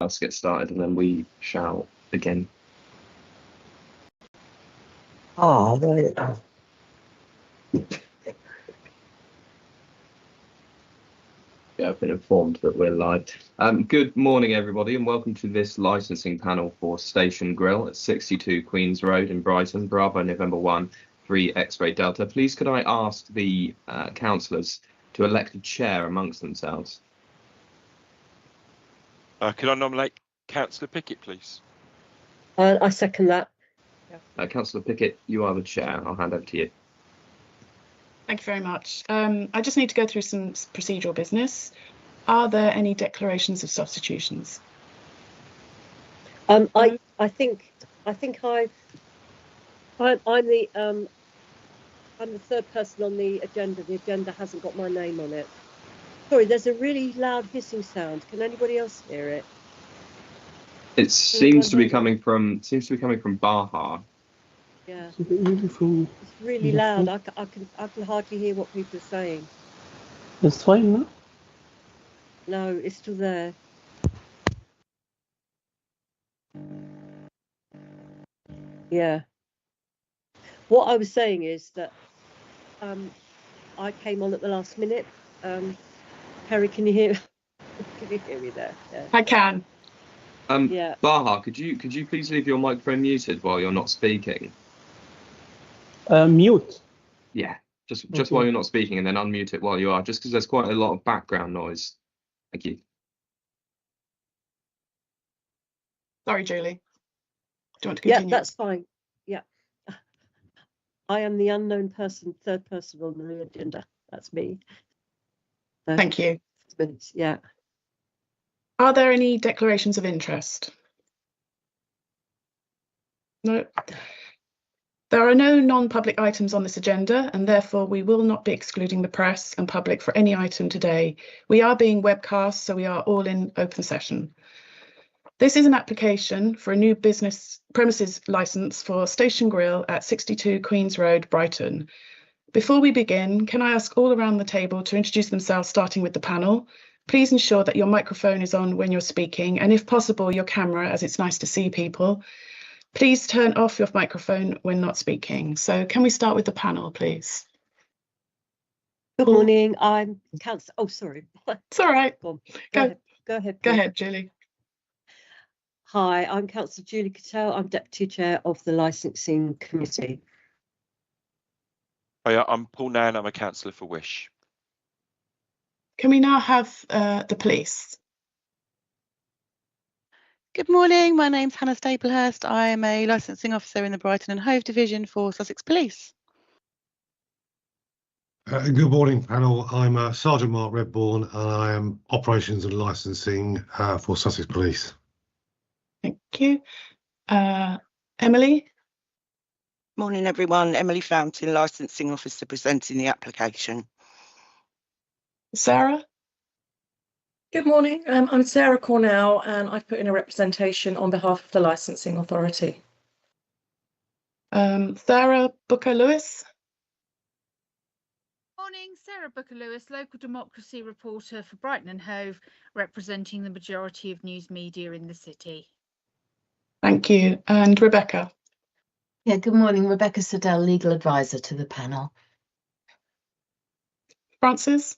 Let's get started and then we shall begin. Right. Yeah, I've been informed that we're live. Good morning, everybody, and welcome to this licensing panel for Station Grill at 62 Queens Road in Brighton, Bravo November 1, 3 X-Ray Delta. Please could I ask the councillors to elect a chair amongst themselves? Can I nominate Councillor Pickett, please? I second that. Councillor Pickett, you are the chair. I'll hand over to you. Thank you very much. I just need to go through some procedural business. Are there any declarations of substitutions? I'm the third person on the agenda. The agenda hasn't got my name on it. Sorry, there's a really loud hissing sound. Can anybody else hear it? It seems to be coming from Baha. Yeah, it's really loud. I can hardly hear what people are saying. It's fine, no? No, it's still there. Yeah. What I was saying is that I came on at the last minute. Harry, can you hear? Can you hear me there? Yeah. I can. Yeah. Baha, could you please leave your microphone muted while you're not speaking? Mute. Yeah, just Okay. while you're not speaking, and then unmute it while you are, just because there's quite a lot of background noise. Thank you. Sorry, Julie. Do you want to continue? Yeah, that's fine. Yeah. I am the unknown person, third person on the agenda. That's me. Thank you. Minutes. Yeah. Are there any declarations of interest? No. There are no non-public items on this agenda, and therefore we will not be excluding the press and public for any item today. We are being webcast, so we are all in open session. This is an application for a new business premises licence for Station Grill at 62 Queens Road, Brighton. Before we begin, can I ask all around the table to introduce themselves, starting with the panel? Please ensure that your microphone is on when you're speaking, and if possible, your camera, as it's nice to see people. Please turn off your microphone when not speaking. So can we start with the panel, please? Good morning. I'm Councillor. Oh, sorry. It's all right. Go Go ahead. Go ahead, Julie. Hi, I'm Councillor Julie Cattell. I'm Deputy Chair of the Licensing Committee. Hi, I'm Paul Nan. I'm a councillor for Wish. Can we now have the police? Good morning, my name's Hannah Staplehurst. I am a licensing officer in the Brighton and Hove division for Sussex Police. Good morning, panel. I'm Sergeant Mark Redbourne and I am Operations and Licensing for Sussex Police. Thank you. Emily? Morning everyone, Emily Fountain, Licensing Officer presenting the application. Sarah? Good morning, I'm Sarah Cornell and I've put in a representation on behalf of the Licensing Authority. Sarah Booker-Lewis? Morning, Sarah Booker-Lewis, local democracy reporter for Brighton and Hove, representing the majority of news media in the city. Thank you. And Rebecca? Yeah, good morning, Rebecca Siddell, legal advisor to the panel. Francis?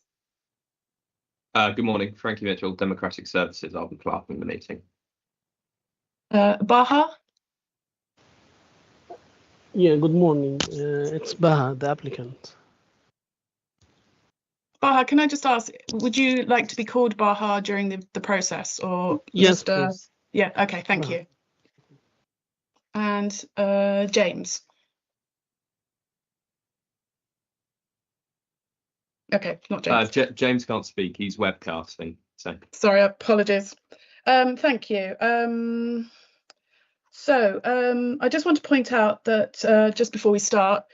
Good morning, Frankie Mitchell, Democratic Services. I'll be clerking the meeting. Baha? Yeah, good morning. It's Baha, the applicant. Baha, can I just ask, would you like to be called Baha during the process, or Yes, just, please. Yeah, okay, thank you. And James? Okay, not James. James can't speak, he's webcasting. So. Sorry, apologies. Thank you. I just want to point out that just before we start,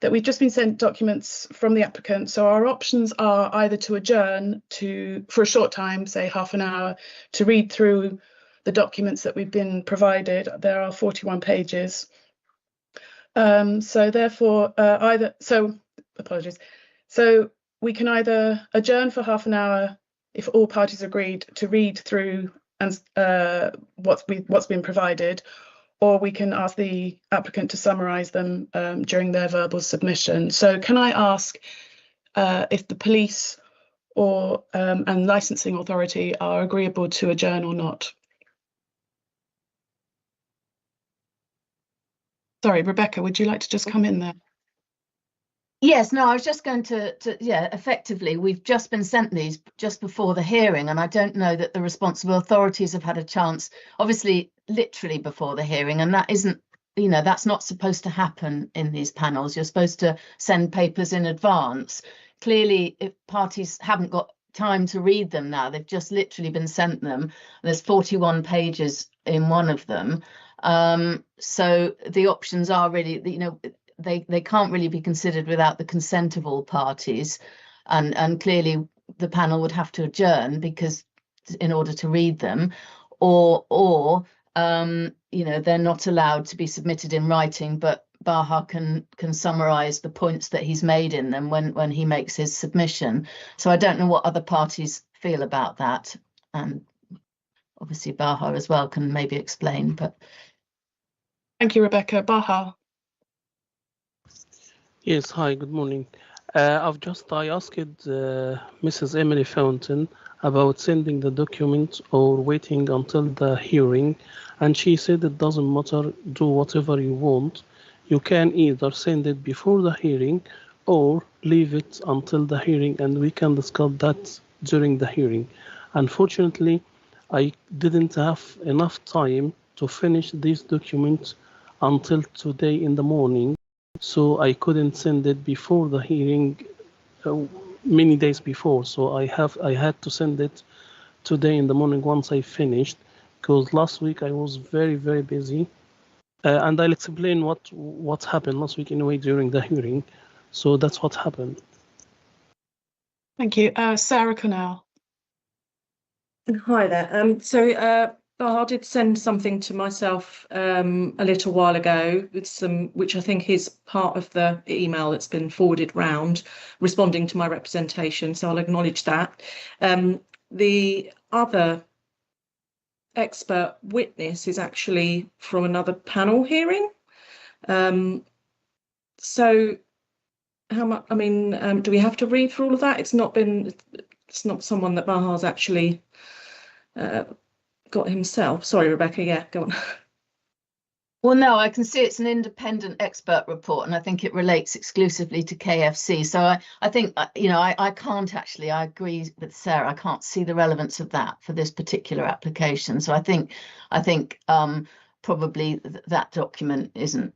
that we've just been sent documents from the applicant. So our options are either to adjourn for a short time, say half an hour, to read through the documents that we've been provided. There are 41 pages. Apologies. So we can either adjourn for half an hour if all parties agreed to read through what's been provided, or we can ask the applicant to summarise them during their verbal submission. So can I ask if the police or and licensing authority are agreeable to adjourn or not? Sorry, Rebecca, would you like to just come in there? Yes, no, I was just going to effectively, we've just been sent these just before the hearing, and I don't know that the responsible authorities have had a chance, obviously, literally before the hearing, and that isn't, that's not supposed to happen in these panels. You're supposed to send papers in advance. Clearly, if parties haven't got time to read them now, they've just literally been sent them. There's 41 pages in one of them. So the options are really, they can't really be considered without the consent of all parties, and clearly the panel would have to adjourn because in order to read them, or they're not allowed to be submitted in writing, but Baha can summarise the points that he's made in them when he makes his submission. So I don't know what other parties feel about that, and obviously Baha as well can maybe explain. But thank you, Rebecca. Baha. Yes, hi, good morning. I asked Mrs. Emily Fountain about sending the document or waiting until the hearing, and she said it doesn't matter, do whatever you want. You can either send it before the hearing or leave it until the hearing, and we can discuss that during the hearing. Unfortunately, I didn't have enough time to finish this document until today in the morning, so I couldn't send it before the hearing many days before. So I had to send it today in the morning once I finished, because last week I was very, very busy. And I'll explain what happened last week anyway during the hearing. So that's what happened. Thank you. Sarah Connell. Hi there. So Baha did send something to myself a little while ago with which I think is part of the email that's been forwarded round, responding to my representation. So I'll acknowledge that. The other expert witness is actually from another panel hearing. So how much? I mean, do we have to read through all of that? It's not someone that Baha's actually got himself. Sorry, Rebecca. Yeah, go on. Well, no, I can see it's an independent expert report, and I think it relates exclusively to KFC. So I think, I can't actually, I agree with Sarah, I can't see the relevance of that for this particular application. So I think probably that document isn't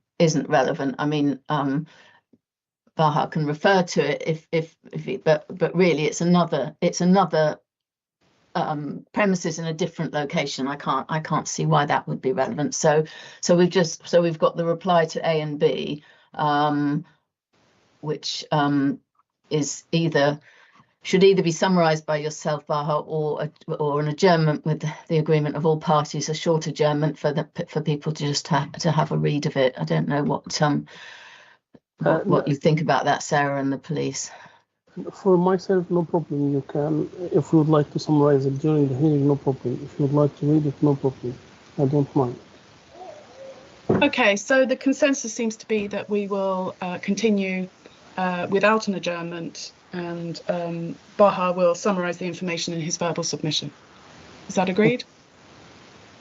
relevant. I mean, Baha can refer to it but really it's another premises in a different location. I can't see why that would be relevant. So we've got the reply to A and B, which should either be summarised by yourself, Baha, or an adjournment with the agreement of all parties, a short adjournment for people to just to have a read of it. I don't know what you think about that, Sarah, and the police. For myself, no problem. You can, if you would like to summarize it during the hearing, no problem. If you would like to read it, no problem. I don't mind. Okay, so the consensus seems to be that we will continue without an adjournment, and Baha will summarise the information in his verbal submission. Is that agreed?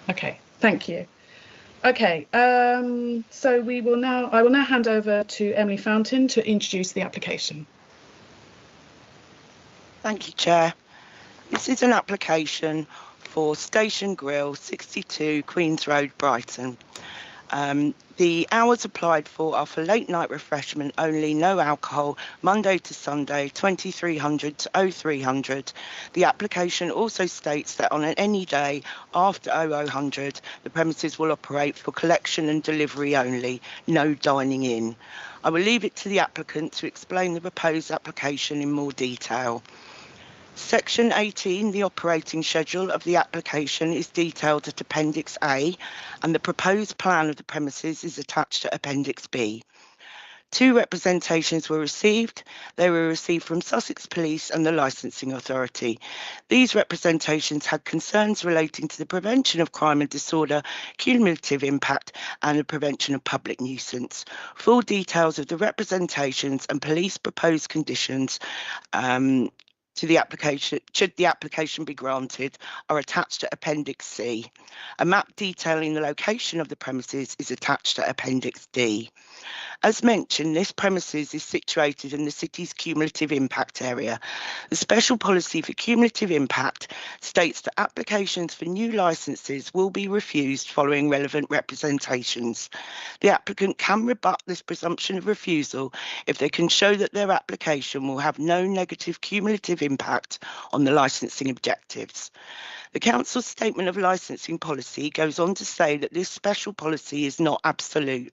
Okay, thank you. Okay, so I will now hand over to Emily Fountain to introduce the application. Thank you, Chair. This is an application for Station Grill, 62 Queen's Road, Brighton. The hours applied for are for late night refreshment only, no alcohol, Monday to Sunday, 2300 to 0300. The application also states that on any day after 0000, the premises will operate for collection and delivery only, no dining in. I will leave it to the applicant to explain the proposed application in more detail. Section 18, the operating schedule of the application, is detailed at Appendix A, and the proposed plan of the premises is attached to Appendix B. 2 representations were received. They were received from Sussex Police and the Licensing Authority. These representations had concerns relating to the prevention of crime and disorder, cumulative impact, and the prevention of public nuisance. Full details of the representations and police proposed conditions to the application, should the application be granted, are attached to Appendix C. A map detailing the location of the premises is attached to Appendix D. As mentioned, this premises is situated in the city's cumulative impact area. The special policy for cumulative impact states that applications for new licences will be refused following relevant representations. The applicant can rebut this presumption of refusal if they can show that their application will have no negative cumulative impact on the licensing objectives. The Council's Statement of Licensing Policy goes on to say that this special policy is not absolute.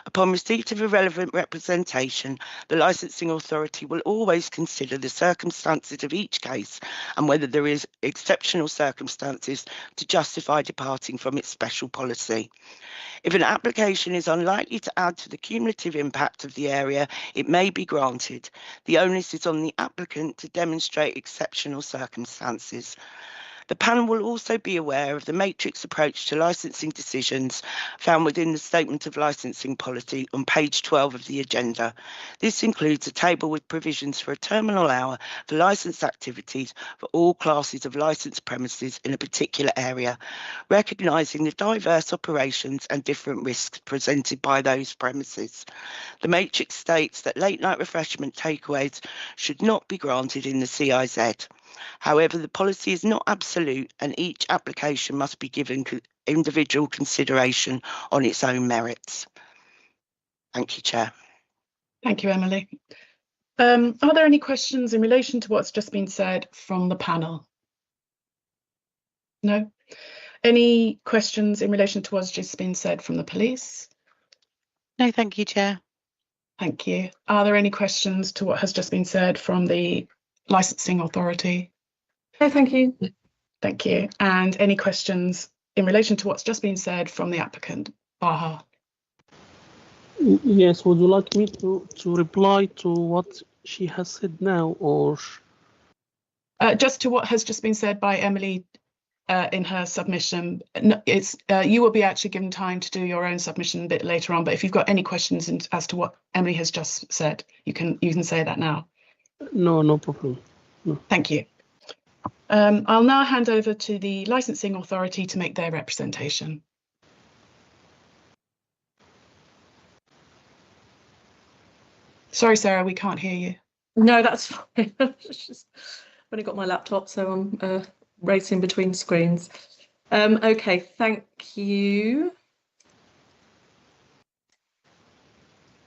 Upon receipt of a relevant representation, the Licensing Authority will always consider the circumstances of each case and whether there is exceptional circumstances to justify departing from its special policy. If an application is unlikely to add to the cumulative impact of the area, it may be granted. The onus is on the applicant to demonstrate exceptional circumstances. The panel will also be aware of the matrix approach to licensing decisions found within the Statement of Licensing Policy on page 12 of the agenda. This includes a table with provisions for a terminal hour for licensed activities for all classes of licensed premises in a particular area, recognising the diverse operations and different risks presented by those premises. The matrix states that late night refreshment takeaways should not be granted in the CIZ. However, the policy is not absolute and each application must be given individual consideration on its own merits. Thank you, Chair. Thank you, Emily. Are there any questions in relation to what's just been said from the panel? No? Any questions in relation to what's just been said from the police? No, thank you, Chair. Thank you. Are there any questions to what has just been said from the Licensing Authority? No, thank you. Thank you. And any questions in relation to what's just been said from the applicant? Baha. Yes, would you like me to reply to what she has said now, or? Just to what has just been said by Emily in her submission. No, it's you will be actually given time to do your own submission a bit later on, but if you've got any questions as to what Emily has just said, you can say that now. No problem. No. Thank you. I'll now hand over to the Licensing Authority to make their representation. Sorry, Sarah, we can't hear you. No, that's fine. I've only got my laptop, so I'm racing between screens. Okay, thank you.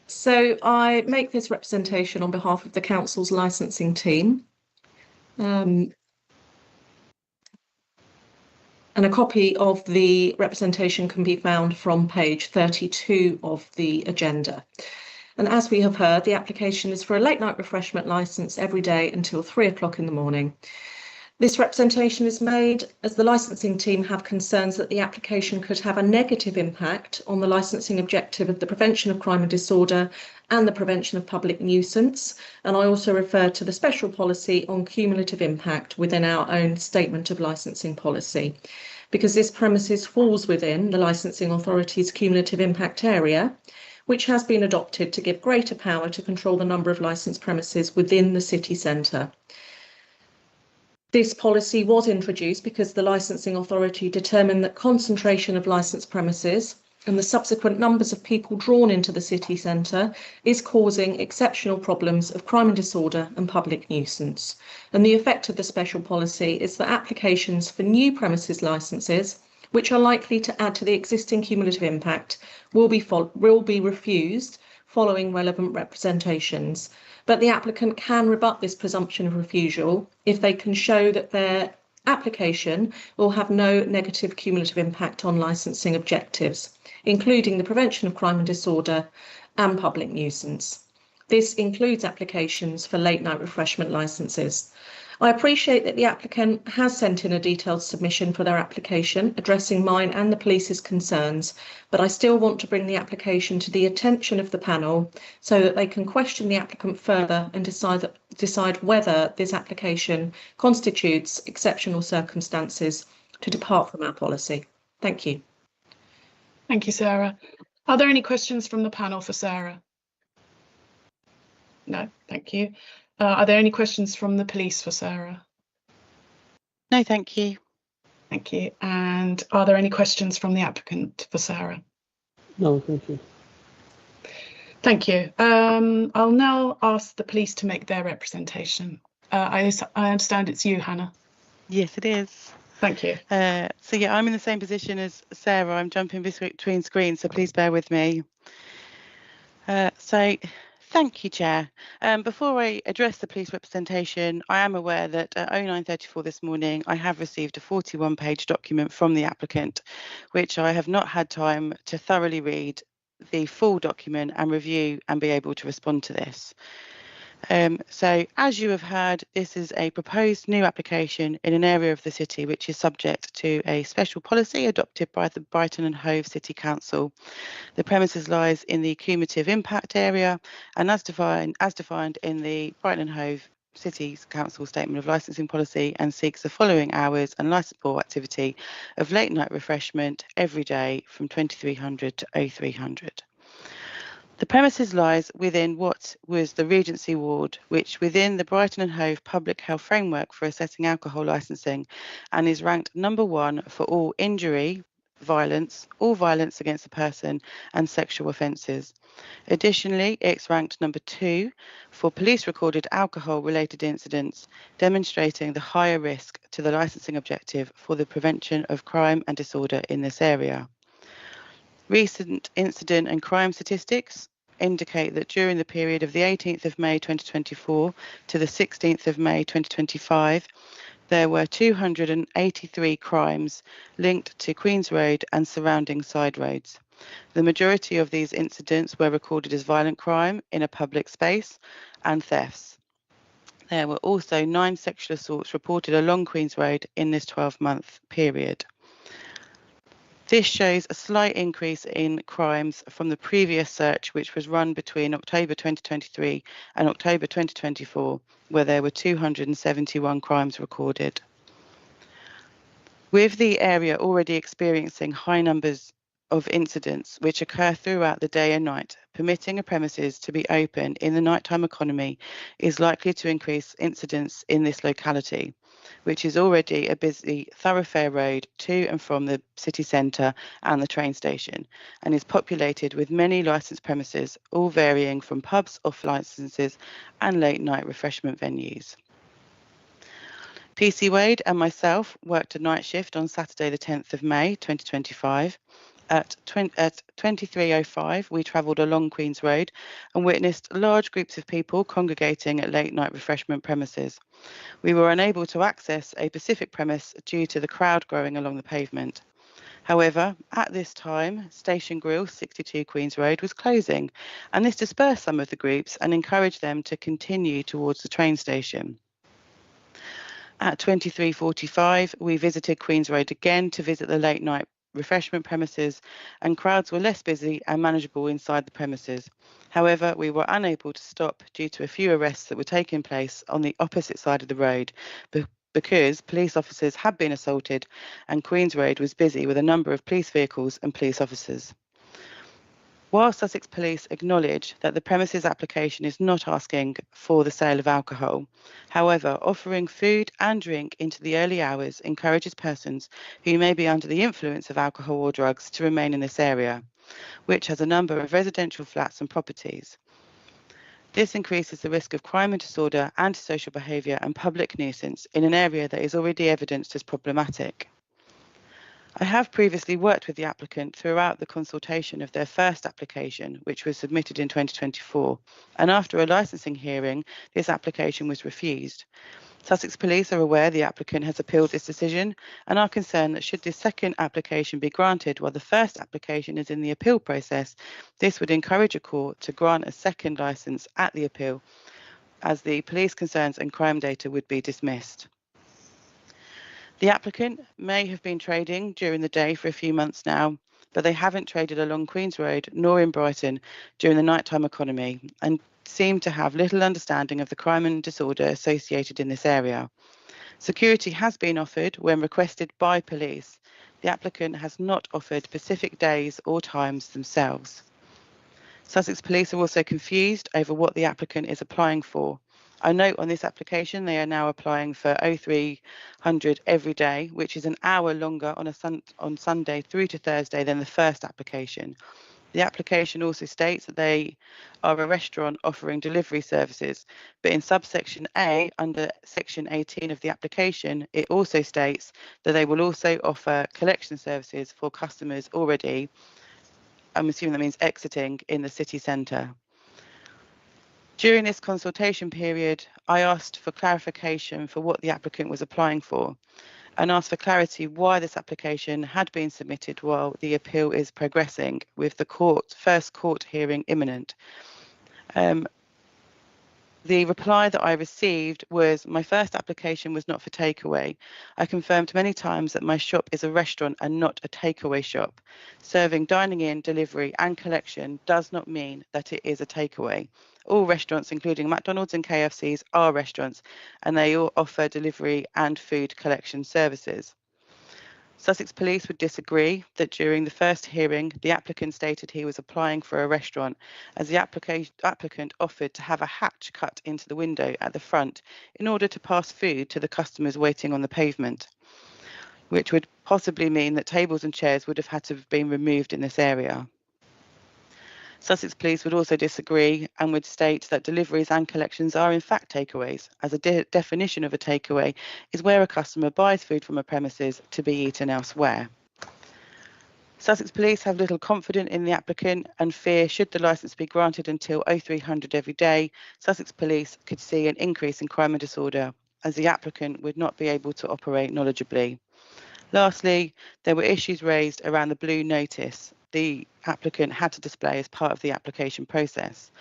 So I make this representation on behalf of the Council's licensing team. And a copy of the representation can be found from page 32 of the agenda. And as we have heard, the application is for a late night refreshment licence every day until 3 o'clock in the morning. This representation is made as the licensing team have concerns that the application could have a negative impact on the licensing objective of the prevention of crime and disorder and the prevention of public nuisance. And I also refer to the special policy on cumulative impact within our own Statement of Licensing Policy, because this premises falls within the Licensing Authority's cumulative impact area, which has been adopted to give greater power to control the number of licensed premises within the city centre. This policy was introduced because the Licensing Authority determined that concentration of licensed premises and the subsequent numbers of people drawn into the city centre is causing exceptional problems of crime and disorder and public nuisance. And the effect of the special policy is that applications for new premises licences, which are likely to add to the existing cumulative impact, will be refused following relevant representations. But the applicant can rebut this presumption of refusal if they can show that their application will have no negative cumulative impact on licensing objectives, including the prevention of crime and disorder and public nuisance. This includes applications for late night refreshment licences. I appreciate that the applicant has sent in a detailed submission for their application, addressing mine and the police's concerns, but I still want to bring the application to the attention of the panel so that they can question the applicant further and decide whether this application constitutes exceptional circumstances to depart from our policy. Thank you. Thank you, Sarah. Are there any questions from the panel for Sarah? No, thank you. Are there any questions from the police for Sarah? No, thank you. Thank you. And are there any questions from the applicant for Sarah? No, thank you. Thank you. I'll now ask the police to make their representation. I understand it's you, Hannah. Yes, it is. Thank you. So yeah, I'm in the same position as Sarah. I'm jumping between screens, so please bear with me. Thank you, Chair. Before I address the police representation, I am aware that at 09:34 this morning, I have received a 41-page document from the applicant, which I have not had time to thoroughly read the full document and review and be able to respond to this. So as you have heard, this is a proposed new application in an area of the city which is subject to a special policy adopted by the Brighton and Hove City Council. The premises lies in the cumulative impact area, and as defined in the Brighton and Hove City Council Statement of Licensing Policy, and seeks the following hours and licensable activity of late night refreshment every day from 2300 to 0300. The premises lies within what was the Regency Ward, which within the Brighton and Hove Public Health Framework for assessing alcohol licensing, and is ranked number 1 for all injury, violence, all violence against a person and sexual offences. Additionally, it's ranked number 2 for police recorded alcohol related incidents, demonstrating the higher risk to the licensing objective for the prevention of crime and disorder in this area. Recent incident and crime statistics indicate that during the period of the 18th of May 2024 to the 16th of May 2025, there were 283 crimes linked to Queen's Road and surrounding side roads. The majority of these incidents were recorded as violent crime in a public space and thefts. There were also 9 sexual assaults reported along Queen's Road in this 12-month period. This shows a slight increase in crimes from the previous search, which was run between October 2023 and October 2024, where there were 271 crimes recorded. With the area already experiencing high numbers of incidents which occur throughout the day and night, permitting a premises to be open in the nighttime economy is likely to increase incidents in this locality, which is already a busy thoroughfare road to and from the city centre and the train station, and is populated with many licensed premises, all varying from pubs, off licences and late night refreshment venues. PC Wade and myself worked a night shift on Saturday the 10th of May 2025. At 23:05, we travelled along Queen's Road and witnessed large groups of people congregating at late night refreshment premises. We were unable to access a Pacific premise due to the crowd growing along the pavement. However, at this time, Station Grill 62 Queen's Road was closing, and this dispersed some of the groups and encouraged them to continue towards the train station. At 23:45, we visited Queen's Road again to visit the late night refreshment premises, and crowds were less busy and manageable inside the premises. However, we were unable to stop due to a few arrests that were taking place on the opposite side of the road because police officers had been assaulted and Queen's Road was busy with a number of police vehicles and police officers. While Sussex Police acknowledge that the premises application is not asking for the sale of alcohol, however, offering food and drink into the early hours encourages persons who may be under the influence of alcohol or drugs to remain in this area, which has a number of residential flats and properties. This increases the risk of crime and disorder, antisocial behaviour and public nuisance in an area that is already evidenced as problematic. I have previously worked with the applicant throughout the consultation of their first application, which was submitted in 2024, and after a licensing hearing, this application was refused. Sussex Police are aware the applicant has appealed this decision and are concerned that should this second application be granted while the first application is in the appeal process, this would encourage a court to grant a second licence at the appeal, as the police concerns and crime data would be dismissed. The applicant may have been trading during the day for a few months now, but they haven't traded along Queen's Road nor in Brighton during the nighttime economy and seem to have little understanding of the crime and disorder associated in this area. Security has been offered when requested by police. The applicant has not offered specific days or times themselves. Sussex Police are also confused over what the applicant is applying for. I note on this application they are now applying for 0300 every day, which is an hour longer on Sunday through to Thursday than the first application. The application also states that they are a restaurant offering delivery services, but in subsection A, under section 18 of the application, it also states that they will also offer collection services for customers already, I'm assuming that means exiting, in the city centre. During this consultation period, I asked for clarification for what the applicant was applying for and asked for clarity why this application had been submitted while the appeal is progressing, with the first court hearing imminent. The reply that I received was, my first application was not for takeaway. I confirmed many times that my shop is a restaurant and not a takeaway shop. Serving dining in, delivery and collection does not mean that it is a takeaway. All restaurants, including McDonald's and KFCs, are restaurants, and they all offer delivery and food collection services. Sussex Police would disagree that during the first hearing, the applicant stated he was applying for a restaurant, as the applicant offered to have a hatch cut into the window at the front in order to pass food to the customers waiting on the pavement, which would possibly mean that tables and chairs would have had to have been removed in this area. Sussex Police would also disagree and would state that deliveries and collections are in fact takeaways, as a definition of a takeaway is where a customer buys food from a premises to be eaten elsewhere. Sussex Police have little confidence in the applicant and fear, should the licence be granted until 0300 every day, Sussex Police could see an increase in crime and disorder, as the applicant would not be able to operate knowledgeably. Lastly, there were issues raised around the blue notice the applicant had to display as part of the application process.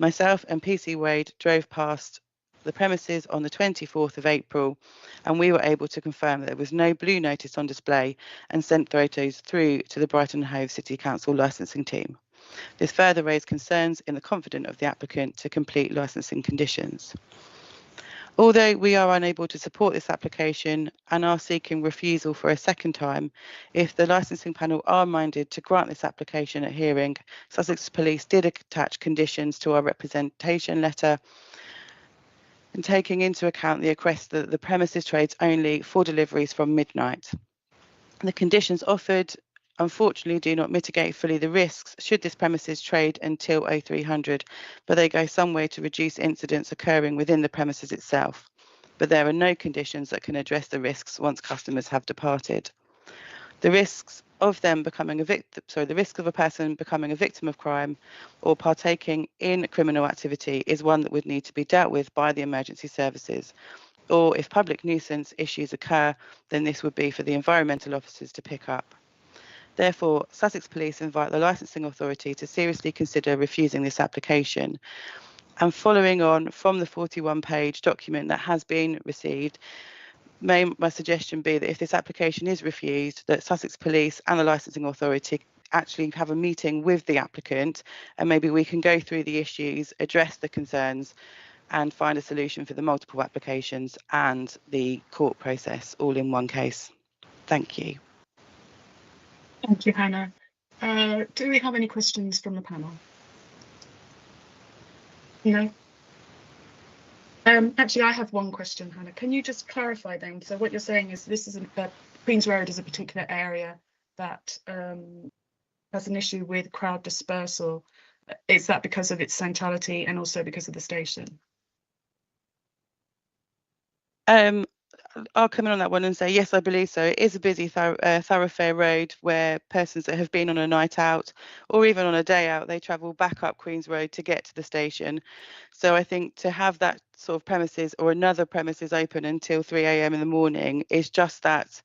Myself and PC Wade drove past the premises on the 24th of April, and we were able to confirm that there was no blue notice on display and sent photos through to the Brighton Hove City Council licensing team. This further raised concerns in the confidence of the applicant to complete licensing conditions. Although we are unable to support this application and are seeking refusal for a second time, if the licensing panel are minded to grant this application at hearing, Sussex Police did attach conditions to our representation letter, and taking into account the request that the premises trades only for deliveries from midnight. The conditions offered unfortunately do not mitigate fully the risks should this premises trade until 0300, but they go some way to reduce incidents occurring within the premises itself. But there are no conditions that can address the risks once customers have departed. The risks of them becoming a victim, the risk of a person becoming a victim of crime or partaking in criminal activity is one that would need to be dealt with by the emergency services. Or if public nuisance issues occur, then this would be for the environmental officers to pick up. Therefore, Sussex Police invite the licensing authority to seriously consider refusing this application. And following on from the 41-page document that has been received, may my suggestion be that if this application is refused, that Sussex Police and the licensing authority actually have a meeting with the applicant, and maybe we can go through the issues, address the concerns, and find a solution for the multiple applications and the court process all in one case. Thank you. Thank you, Hannah. Do we have any questions from the panel? No? Actually, I have one question, Hannah. Can you just clarify then? So what you're saying is this is Queen's Road is a particular area that has an issue with crowd dispersal. Is that because of its centrality and also because of the station? I'll come in on that one and say, yes, I believe so. It is a busy thoroughfare road where persons that have been on a night out or even on a day out, they travel back up Queen's Road to get to the station. So I think to have that sort of premises or another premises open until 3 AM in the morning is just that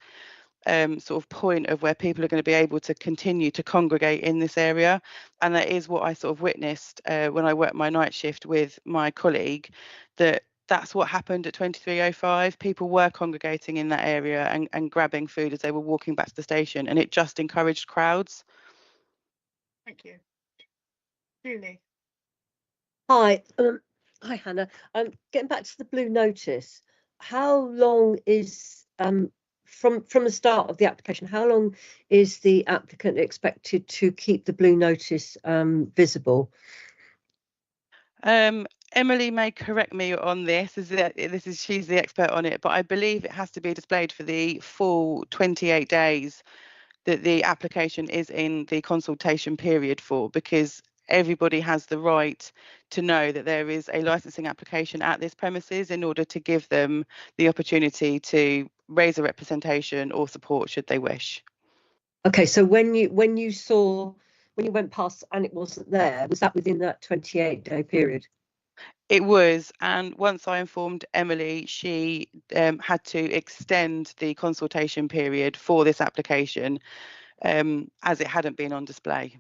sort of point of where people are going to be able to continue to congregate in this area. And that is what I sort of witnessed when I worked my night shift with my colleague, that's what happened at 2305. People were congregating in that area and grabbing food as they were walking back to the station, and it just encouraged crowds. Thank you. Julie. Hi, hi Hannah. Getting back to the blue notice, how long is from the start of the application? How long is the applicant expected to keep the blue notice visible? Emily may correct me on this. She's the expert on it, but I believe it has to be displayed for the full 28 days that the application is in the consultation period for, because everybody has the right to know that there is a licensing application at this premises in order to give them the opportunity to raise a representation or support should they wish. Okay, so when you went past and it wasn't there, was that within that 28-day period? It was, and once I informed Emily, she had to extend the consultation period for this application as it hadn't been on display.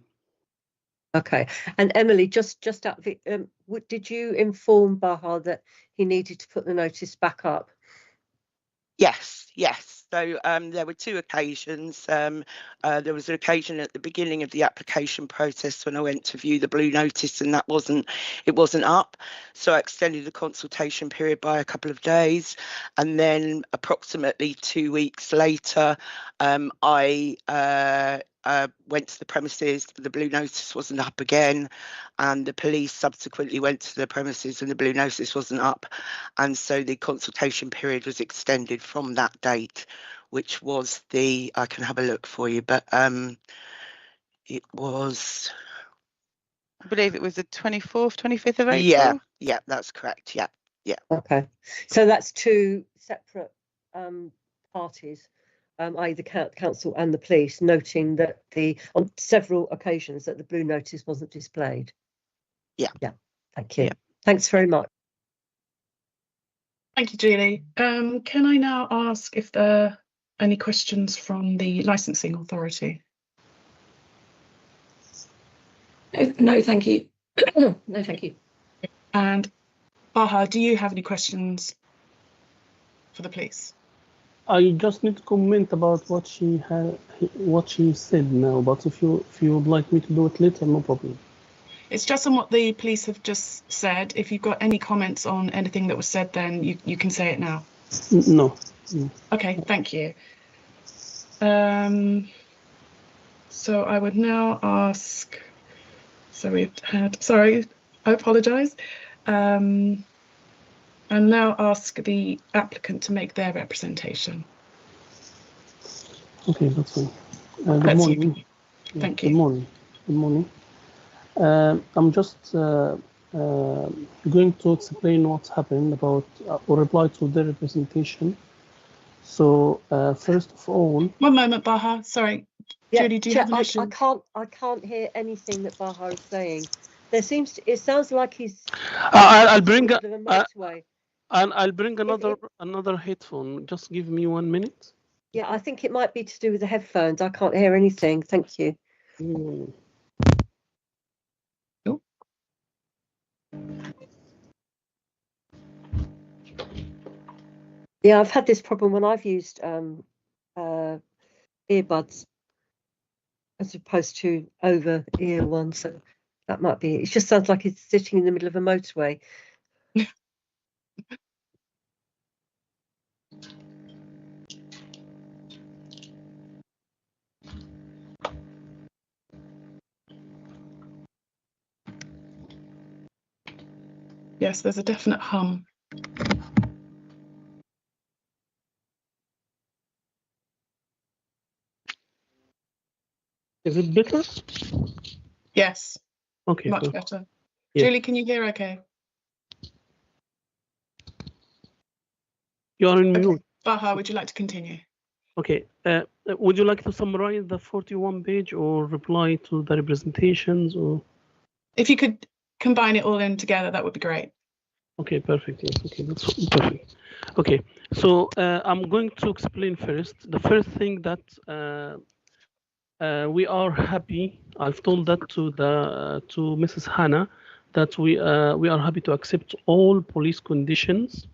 Okay, and Emily, just out of it, did you inform Baha that he needed to put the notice back up? Yes. So there were two occasions. There was an occasion at the beginning of the application process when I went to view the blue notice, and it wasn't up. So I extended the consultation period by a couple of days, and then approximately 2 weeks later, I went to the premises. The blue notice wasn't up again, and the police subsequently went to the premises and the blue notice wasn't up, and so the consultation period was extended from that date, which was I can have a look for you, but it was, I believe it was the 25th of April. Yeah, that's correct. Yeah. Okay, so that's two separate parties, i.e. the council and the police, noting that on several occasions that the blue notice wasn't displayed. Yeah. Thank you. Yeah. Thanks very much. Thank you, Julie. Can I now ask if there are any questions from the licensing authority? No, thank you. No, thank you. And Baha, do you have any questions for the police? I just need to comment about what she said now, but if you would like me to do it later, no problem. It's just on what the police have just said. If you've got any comments on anything that was said, then you can say it now. No. Okay, thank you. So I would now ask, sorry, I apologise. And now ask the applicant to make their representation. Okay, that's fine. Good morning. Thank you. Good morning. I'm just going to explain what's happened about or reply to their representation. So first of all, one moment, Baha. Sorry, yeah, Judy, do you have an issue? I can't hear anything that Baha is saying. It sounds like he's. I'll bring another headphone. Just give me 1 minute. Yeah, I think it might be to do with the headphones. I can't hear anything. Thank you. Yeah, I've had this problem when I've used earbuds as opposed to over-ear ones. So that might be it. It just sounds like it's sitting in the middle of a motorway. Yes, there's a definite hum. Is it better? Yes. Okay. Much better. Yeah. Julie, can you hear okay? You are in mute. Baha, would you like to continue? Okay. Would you like to summarize the 41 page or reply to the representations, or? If you could combine it all in together, that would be great. Okay, perfect. Yes, okay, that's perfect. Okay, so I'm going to explain first. The first thing that we are happy. I've told that to Mrs. Hannah that we are happy to accept all police conditions.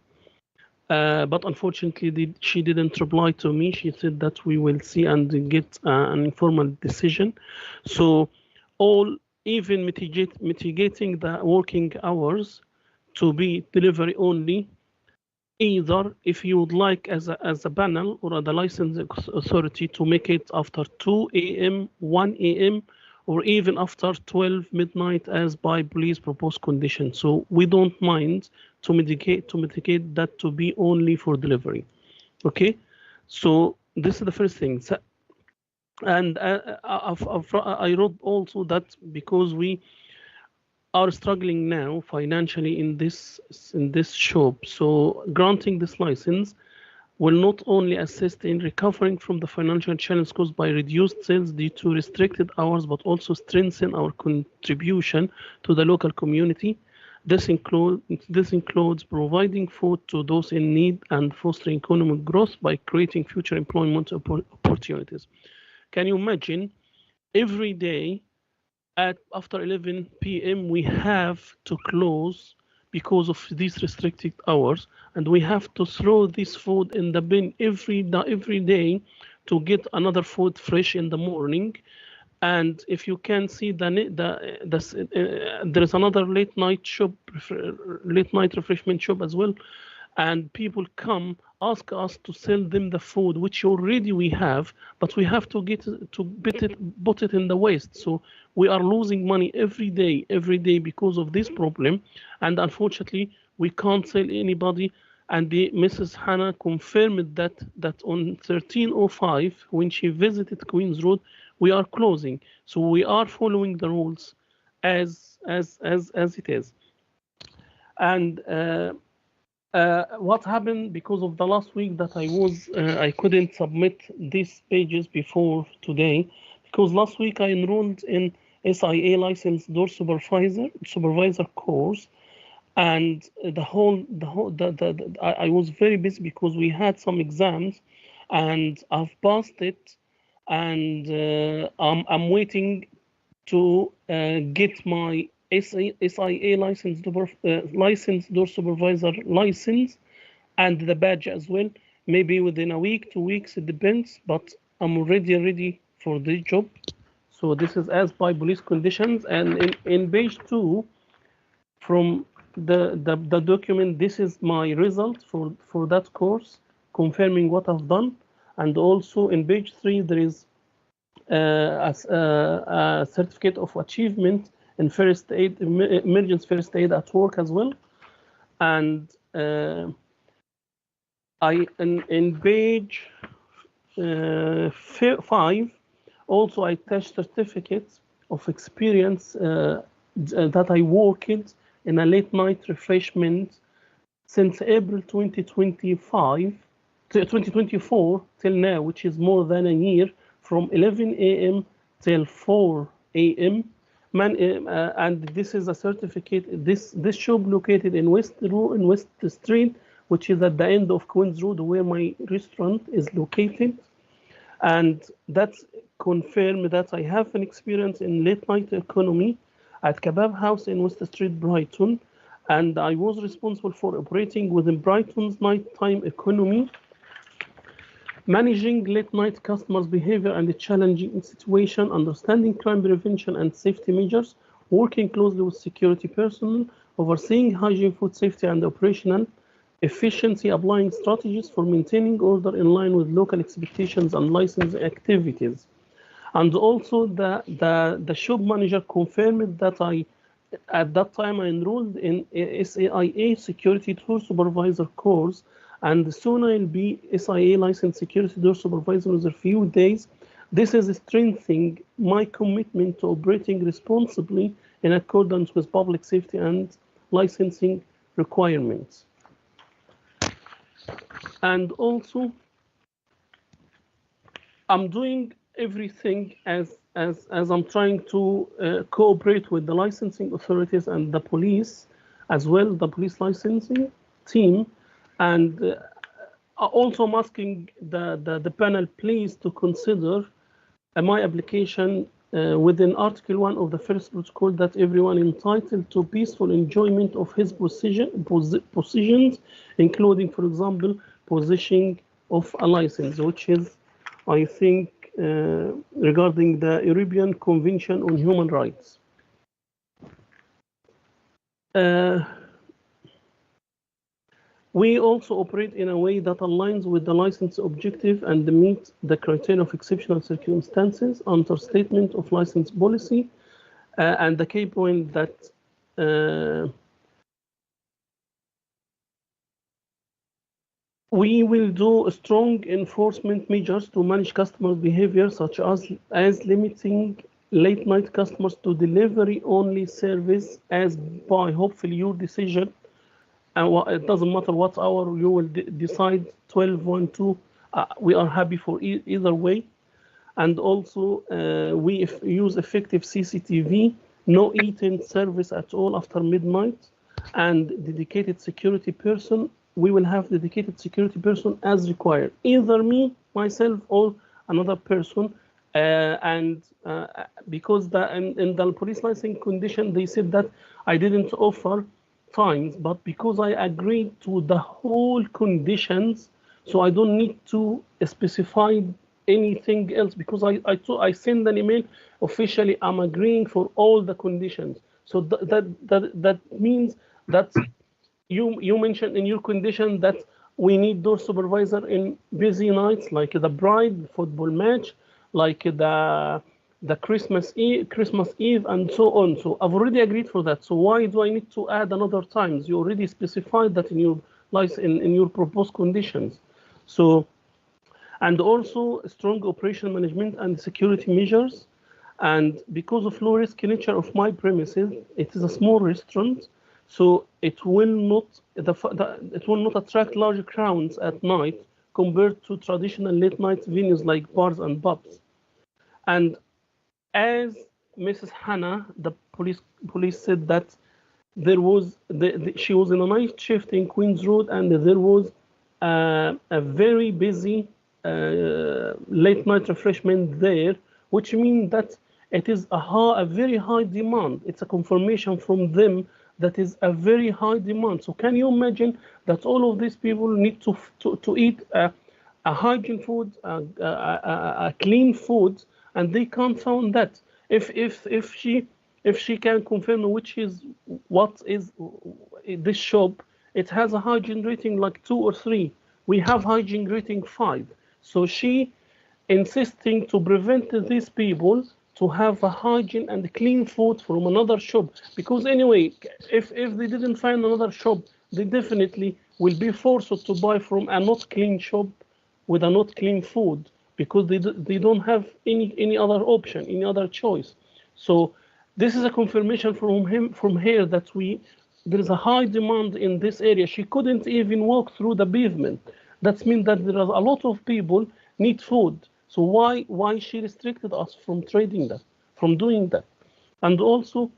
But unfortunately, she didn't reply to me. She said that we will see and get an informal decision. So, even mitigating the working hours to be delivery only. Either if you would like as a panel or the licensing authority to make it after 2 a.m., 1 a.m., or even after 12 midnight as by police proposed condition. So we don't mind to mitigate that to be only for delivery. Okay, so this is the first thing. So, and I wrote also that because we are struggling now financially in this shop, so granting this license will not only assist in recovering from the financial challenge caused by reduced sales due to restricted hours, but also strengthen our contribution to the local community. This includes providing food to those in need and fostering economic growth by creating future employment opportunities. Can you imagine every day after 11 p.m. we have to close because of these restricted hours, and we have to throw this food in the bin every day to get another food fresh in the morning. And if you can see there is another late night refreshment shop as well, and people come ask us to sell them the food which already we have, but we have to put it in the waste. So we are losing money every day because of this problem, and unfortunately we can't sell anybody. And Mrs. Hannah confirmed that on 1305 when she visited Queen's Road, we are closing. So we are following the rules as it is. And what happened because of the last week that I couldn't submit these pages before today, because last week I enrolled in SIA licensed door supervisor course, and I was very busy because we had some exams, and I've passed it, and I'm waiting to get my SIA licensed door supervisor license and the badge as well. Maybe within a week, 2 weeks, it depends. But I'm already ready for the job. So this is as by police conditions. And in page 2, from the document, this is my result for that course, confirming what I've done. And also in page 3, there is a certificate of achievement in first aid, emergency first aid at work as well. And in page 5, also I attached certificates of experience that I worked in a late night refreshment since April 2024 till now, which is more than a year, from 11 a.m. till 4 a.m. And this is a certificate. This shop located in West Street, which is at the end of Queen's Road, where my restaurant is located. And that's confirmed that I have an experience in late night economy at Kebab House in West Street, Brighton. And I was responsible for operating within Brighton's nighttime economy, managing late night customers' behavior and the challenging situation, understanding crime prevention and safety measures, working closely with security personnel, overseeing hygiene, food safety, and operational efficiency, applying strategies for maintaining order in line with local expectations and licensing activities. And also the shop manager confirmed that at that time I enrolled in SAIA security tour supervisor course, and soon I'll be SIA licensed security door supervisor in a few days. This is strengthening my commitment to operating responsibly in accordance with public safety and licensing requirements. And also, I'm doing everything as I'm trying to cooperate with the licensing authorities and the police as well, the police licensing team. And also I'm asking the panel please to consider my application within Article 1 of the first protocol, that everyone entitled to peaceful enjoyment of his possessions, including, for example, possession of a license, which is, I think, regarding the European Convention on Human Rights. We also operate in a way that aligns with the license objective and meet the criteria of exceptional circumstances under statement of license policy. And the key point that we will do strong enforcement measures to manage customer behavior, such as limiting late night customers to delivery only service, as by hopefully your decision. And it doesn't matter what hour you will decide, 12, 1, 2, we are happy for either way. And also we use effective CCTV, no eating service at all after midnight, and dedicated security person. We will have dedicated security person as required, either me, myself, or another person. Because in the police licensing condition, they said that I didn't offer fines, but because I agreed to the whole conditions, so I don't need to specify anything else, because I send an email officially, I'm agreeing for all the conditions. So that means that you mentioned in your condition that we need door supervisor in busy nights, like the Bride football match, like the Christmas Eve, and so on. So I've already agreed for that. So why do I need to add another times? You already specified that in your in your proposed conditions. So, and also strong operation management and security measures. And because of low risk nature of my premises, it is a small restaurant, so it will not attract large crowds at night compared to traditional late night venues like bars and pubs. And as Mrs. Hannah, the police said that there was she was in a night shift in Queen's Road, and there was a very busy late night refreshment there, which means that it is a very high demand. It's a confirmation from them that is a very high demand. So can you imagine that all of these people need to eat a hygiene food, a clean food, and they can't find that. If she can confirm what is this shop, it has a hygiene rating like 2 or 3. We have hygiene rating 5. So she insisting to prevent these people to have a hygiene and clean food from another shop, because anyway, if they didn't find another shop, they definitely will be forced to buy from a not clean shop with a not clean food, because they don't have any other option, any other choice. So this is a confirmation from here that there is a high demand in this area. She couldn't even walk through the pavement. That means that there are a lot of people need food. So why she restricted us from trading that, from doing that? And also,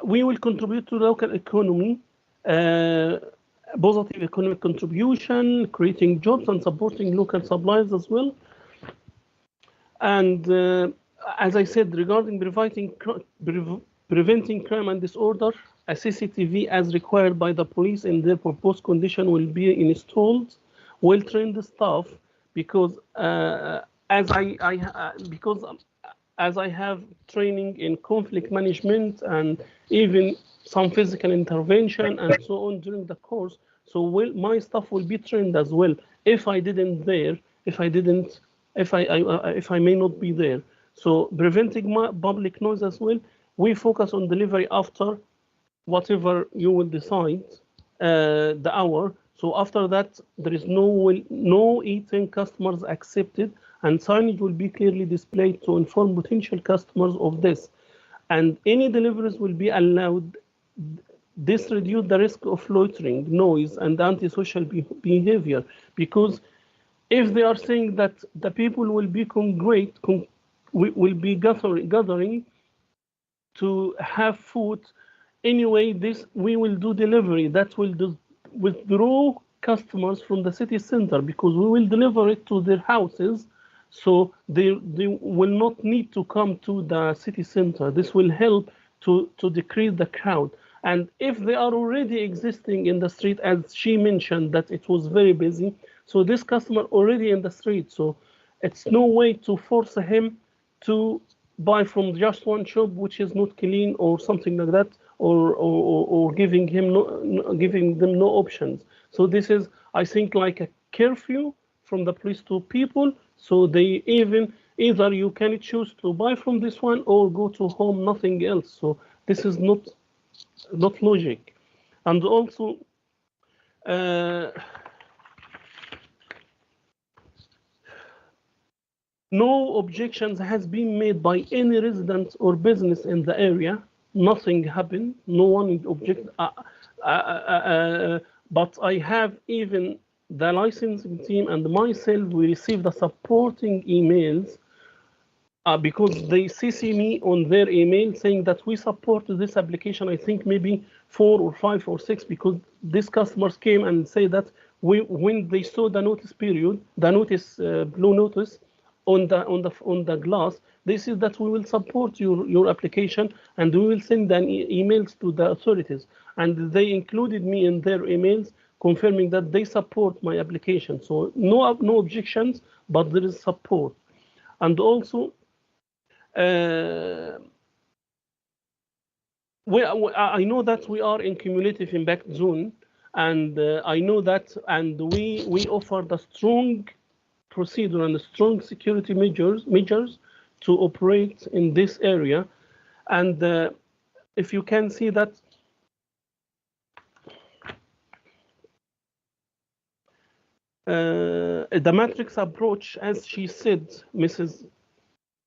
we will contribute to local economy, positive economic contribution, creating jobs and supporting local suppliers as well. And as I said, regarding preventing crime and disorder, a CCTV as required by the police in their proposed condition will be installed, well-trained staff, because as I have training in conflict management and even some physical intervention and so on during the course, so my staff will be trained as well. If I may not be there. So preventing public noise as well. We focus on delivery after whatever you will decide the hour. So after that, there is no eating customers accepted, and signage will be clearly displayed to inform potential customers of this. And any deliveries will be allowed. This reduces the risk of loitering, noise, and antisocial behavior, because if they are saying that the people will be gathering to have food, anyway, this we will do delivery. That will withdraw customers from the city center because we will deliver it to their houses, so they will not need to come to the city center. This will help to decrease the crowd. And if they are already existing in the street, as she mentioned that it was very busy, so this customer already in the street, so it's no way to force him to buy from just one shop which is not clean or something like that, or giving them no options. So this is, I think, like a curfew from the police to people. So they either you can choose to buy from this one or go to home, nothing else. So this is not logic. And also no objections has been made by any resident or business in the area. Nothing happened. No one objected. But I have even the licensing team and myself, we received the supporting emails because they CC me on their email saying that we support this application. I think maybe 4 or 5 or 6, because these customers came and say that when they saw the notice period, the notice, blue notice on the glass, they said that we will support your application and we will send an emails to the authorities. And they included me in their emails confirming that they support my application. So no objections, but there is support. And also, I know that we are in cumulative impact zone, and I know that, and we offer the strong procedure and the strong security measures to operate in this area. And if you can see that the matrix approach, as she said, Mrs.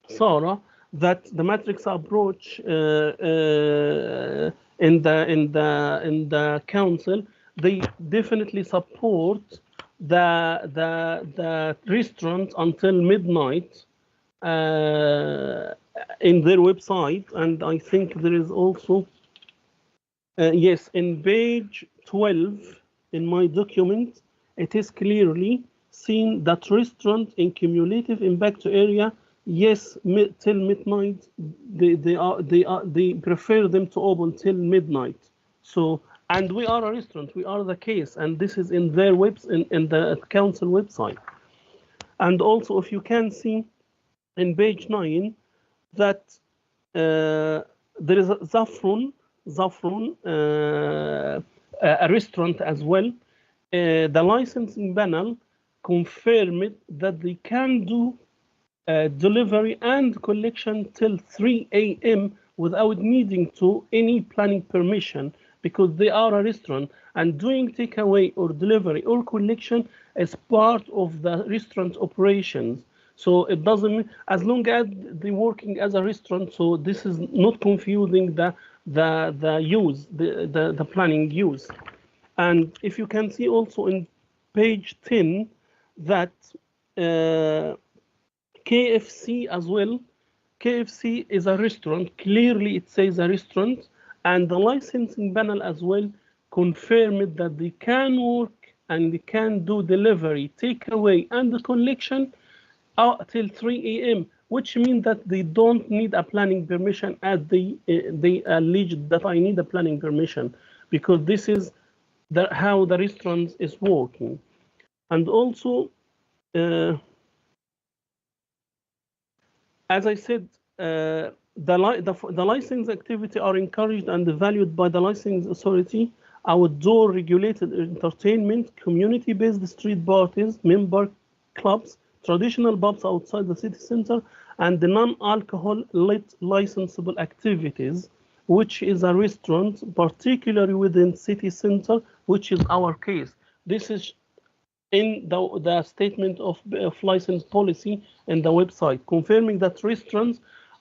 Sarah, that the matrix approach in the council, they definitely support the restaurant until midnight in their website. And I think there is also yes, in page 12 in my document, it is clearly seen that restaurant in cumulative impact area, yes, till midnight, they prefer them to open till midnight. So, and we are a restaurant, we are the case, and this is in their in the council website. And also, if you can see in page 9 that there is a Zafron, a restaurant as well. The licensing panel confirmed that they can do delivery and collection till 3 a.m. without needing to any planning permission, because they are a restaurant, and doing takeaway or delivery or collection is part of the restaurant operations. So it doesn't mean, as long as they're working as a restaurant, so this is not confusing the use, the planning use. And if you can see also in page 10 that KFC as well, KFC is a restaurant, clearly it says a restaurant, and the licensing panel as well confirmed that they can work and they can do delivery, takeaway, and the collection till 3 a.m., which means that they don't need a planning permission, as they alleged that I need a planning permission, because this is how the restaurant is working. And also, as I said, the license activity are encouraged and valued by the licensing authority. Outdoor regulated entertainment, community-based street parties, member clubs, traditional pubs outside the city center, and the non-alcohol licensable activities, which is a restaurant, particularly within city center, which is our case. This is in the statement of license policy in the website, confirming that restaurants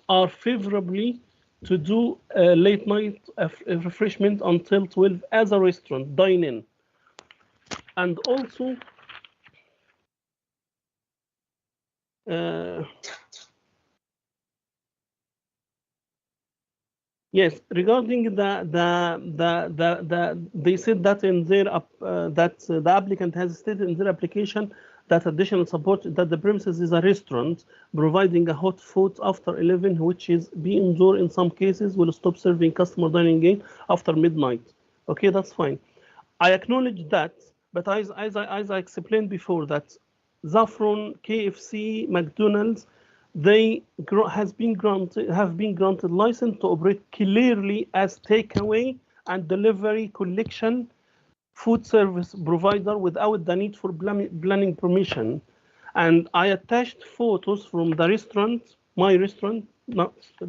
are favorably to do late night refreshment until 12 as a restaurant, dine-in. And also, Yes, regarding they said that in their the applicant has stated in their application that additional support that the premises is a restaurant providing a hot food after 11, which is be indoor in some cases, will stop serving customer dining in after midnight. Okay, that's fine. I acknowledge that, but as I explained before, that Zafron, KFC, McDonald's, they have been granted license to operate clearly as takeaway and delivery collection food service provider without the need for planning permission. And I attached photos from the restaurant, my restaurant,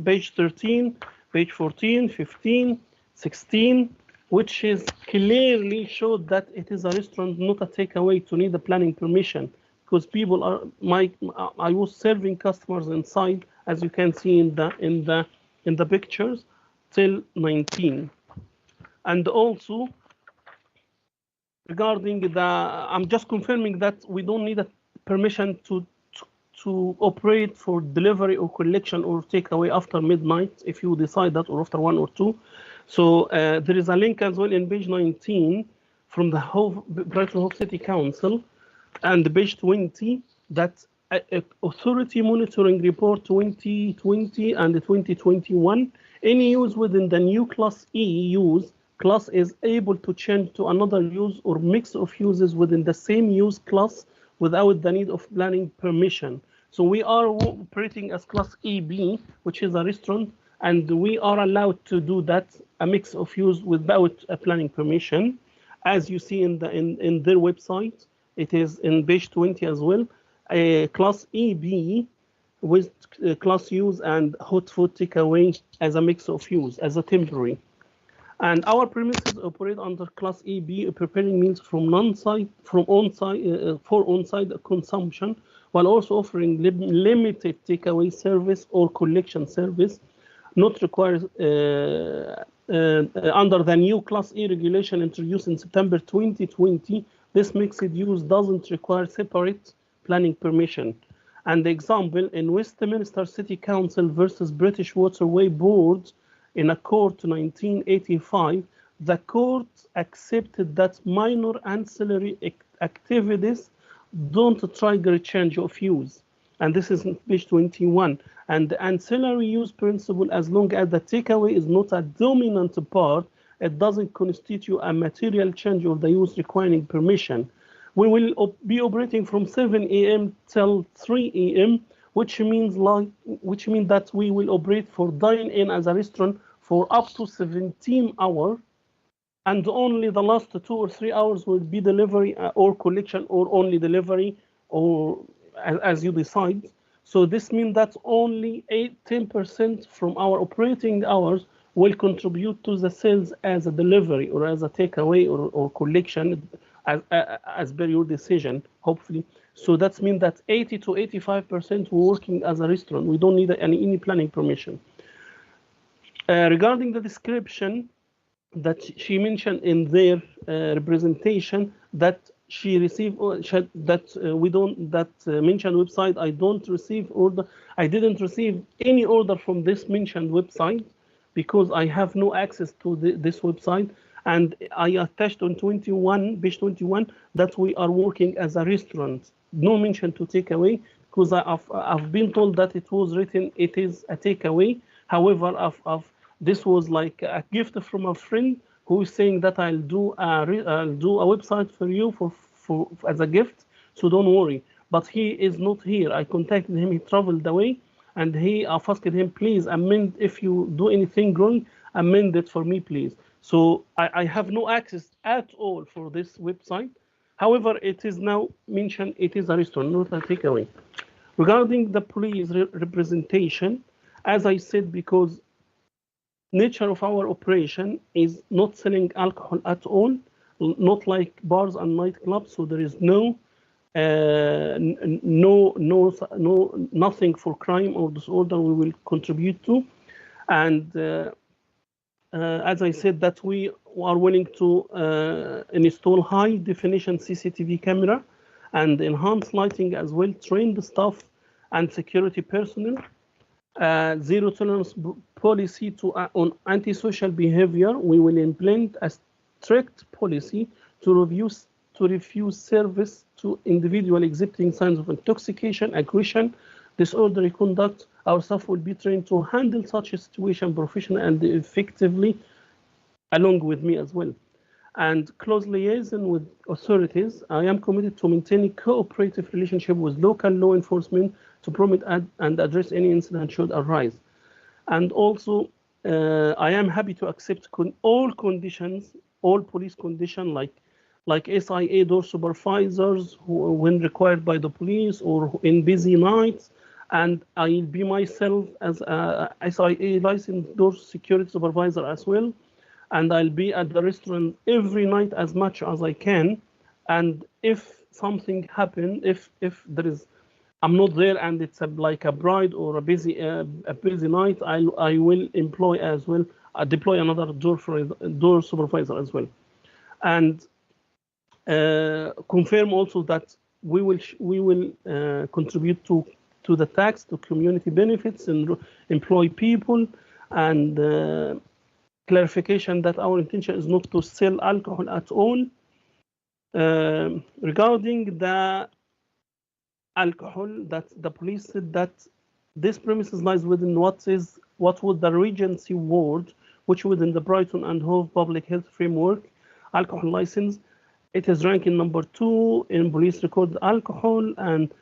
page 13, page 14, 15, 16, which is clearly showed that it is a restaurant, not a takeaway to need a planning permission. Because people are I was serving customers inside, as you can see in the pictures, till 19. And also regarding I'm just confirming that we don't need a permission to operate for delivery or collection or takeaway after midnight, if you decide that, or after 1 or 2. So there is a link as well in page 19 from the Brighton Hove City Council, and page 20, that Authority Monitoring Report 2020 and 2021, any use within the new Class E use class is able to change to another use or mix of uses within the same use class without the need of planning permission. So we are operating as Class EB, which is a restaurant, and we are allowed to do that, a mix of use without a planning permission, as you see in their website. It is in page 20 as well. Class EB with class use and hot food takeaway as a mix of use, as a temporary. And our premises operate under Class EB, preparing meals from on-site consumption, while also offering limited takeaway service or collection service, not required under the new Class E regulation introduced in September 2020. This mixed use doesn't require separate planning permission. And the example in Westminster City Council versus British Waterway Board in a court 1985, the court accepted that minor ancillary activities don't trigger change of use. And this is in page 21. And the ancillary use principle, as long as the takeaway is not a dominant part, it doesn't constitute a material change of the use requiring permission. We will be operating from 7 a.m. till 3 a.m., which means that we will operate for dine-in as a restaurant for up to 17 hours, and only the last 2 or 3 hours will be delivery or collection, or only delivery, or as you decide. So this means that only 10% from our operating hours will contribute to the sales as a delivery or as a takeaway or collection, as per your decision, hopefully. So that means that 80 to 85% we're working as a restaurant. We don't need any planning permission. Regarding the description that she mentioned in their representation, that she received mentioned website, I didn't receive any order from this mentioned website, because I have no access to this website. And I attached on page 21 that we are working as a restaurant. No mention to takeaway, because I've been told that it was written it is a takeaway. However, this was like a gift from a friend who is saying that I'll do a website for you for as a gift. So don't worry. But he is not here. I contacted him. He traveled away, and I've asked him, please amend, if you do anything wrong, amend it for me, please. So I have no access at all for this website. However, it is now mentioned it is a restaurant, not a takeaway. Regarding the police representation, as I said, because nature of our operation is not selling alcohol at all, not like bars and nightclubs. So there is nothing for crime or disorder we will contribute to. And as I said, that we are willing to install high definition CCTV camera and enhance lighting as well, train the staff and security personnel. Zero tolerance policy on antisocial behavior. We will implement a strict policy to refuse service to individuals exhibiting signs of intoxication, aggression, disorderly conduct. Our staff will be trained to handle such a situation professionally and effectively, along with me as well. And close liaison with authorities. I am committed to maintaining cooperative relationship with local law enforcement to prompt and address any incident should arise. And also, I am happy to accept all conditions, all police conditions like SIA door supervisors when required by the police or in busy nights. And I'll be myself as a SIA licensed door security supervisor as well. And I'll be at the restaurant every night as much as I can. And if something happens, if there is, I'm not there and it's like a bride or a busy night, I will employ as well, deploy another door supervisor as well. And confirm also that we will contribute to the tax, to community benefits, and employ people, and clarification that our intention is not to sell alcohol at all. Regarding the alcohol, that the police said that this premises lies within what would the Regency ward, which within the Brighton and Hove public health framework alcohol license. It is ranking number 2 in police recorded alcohol, and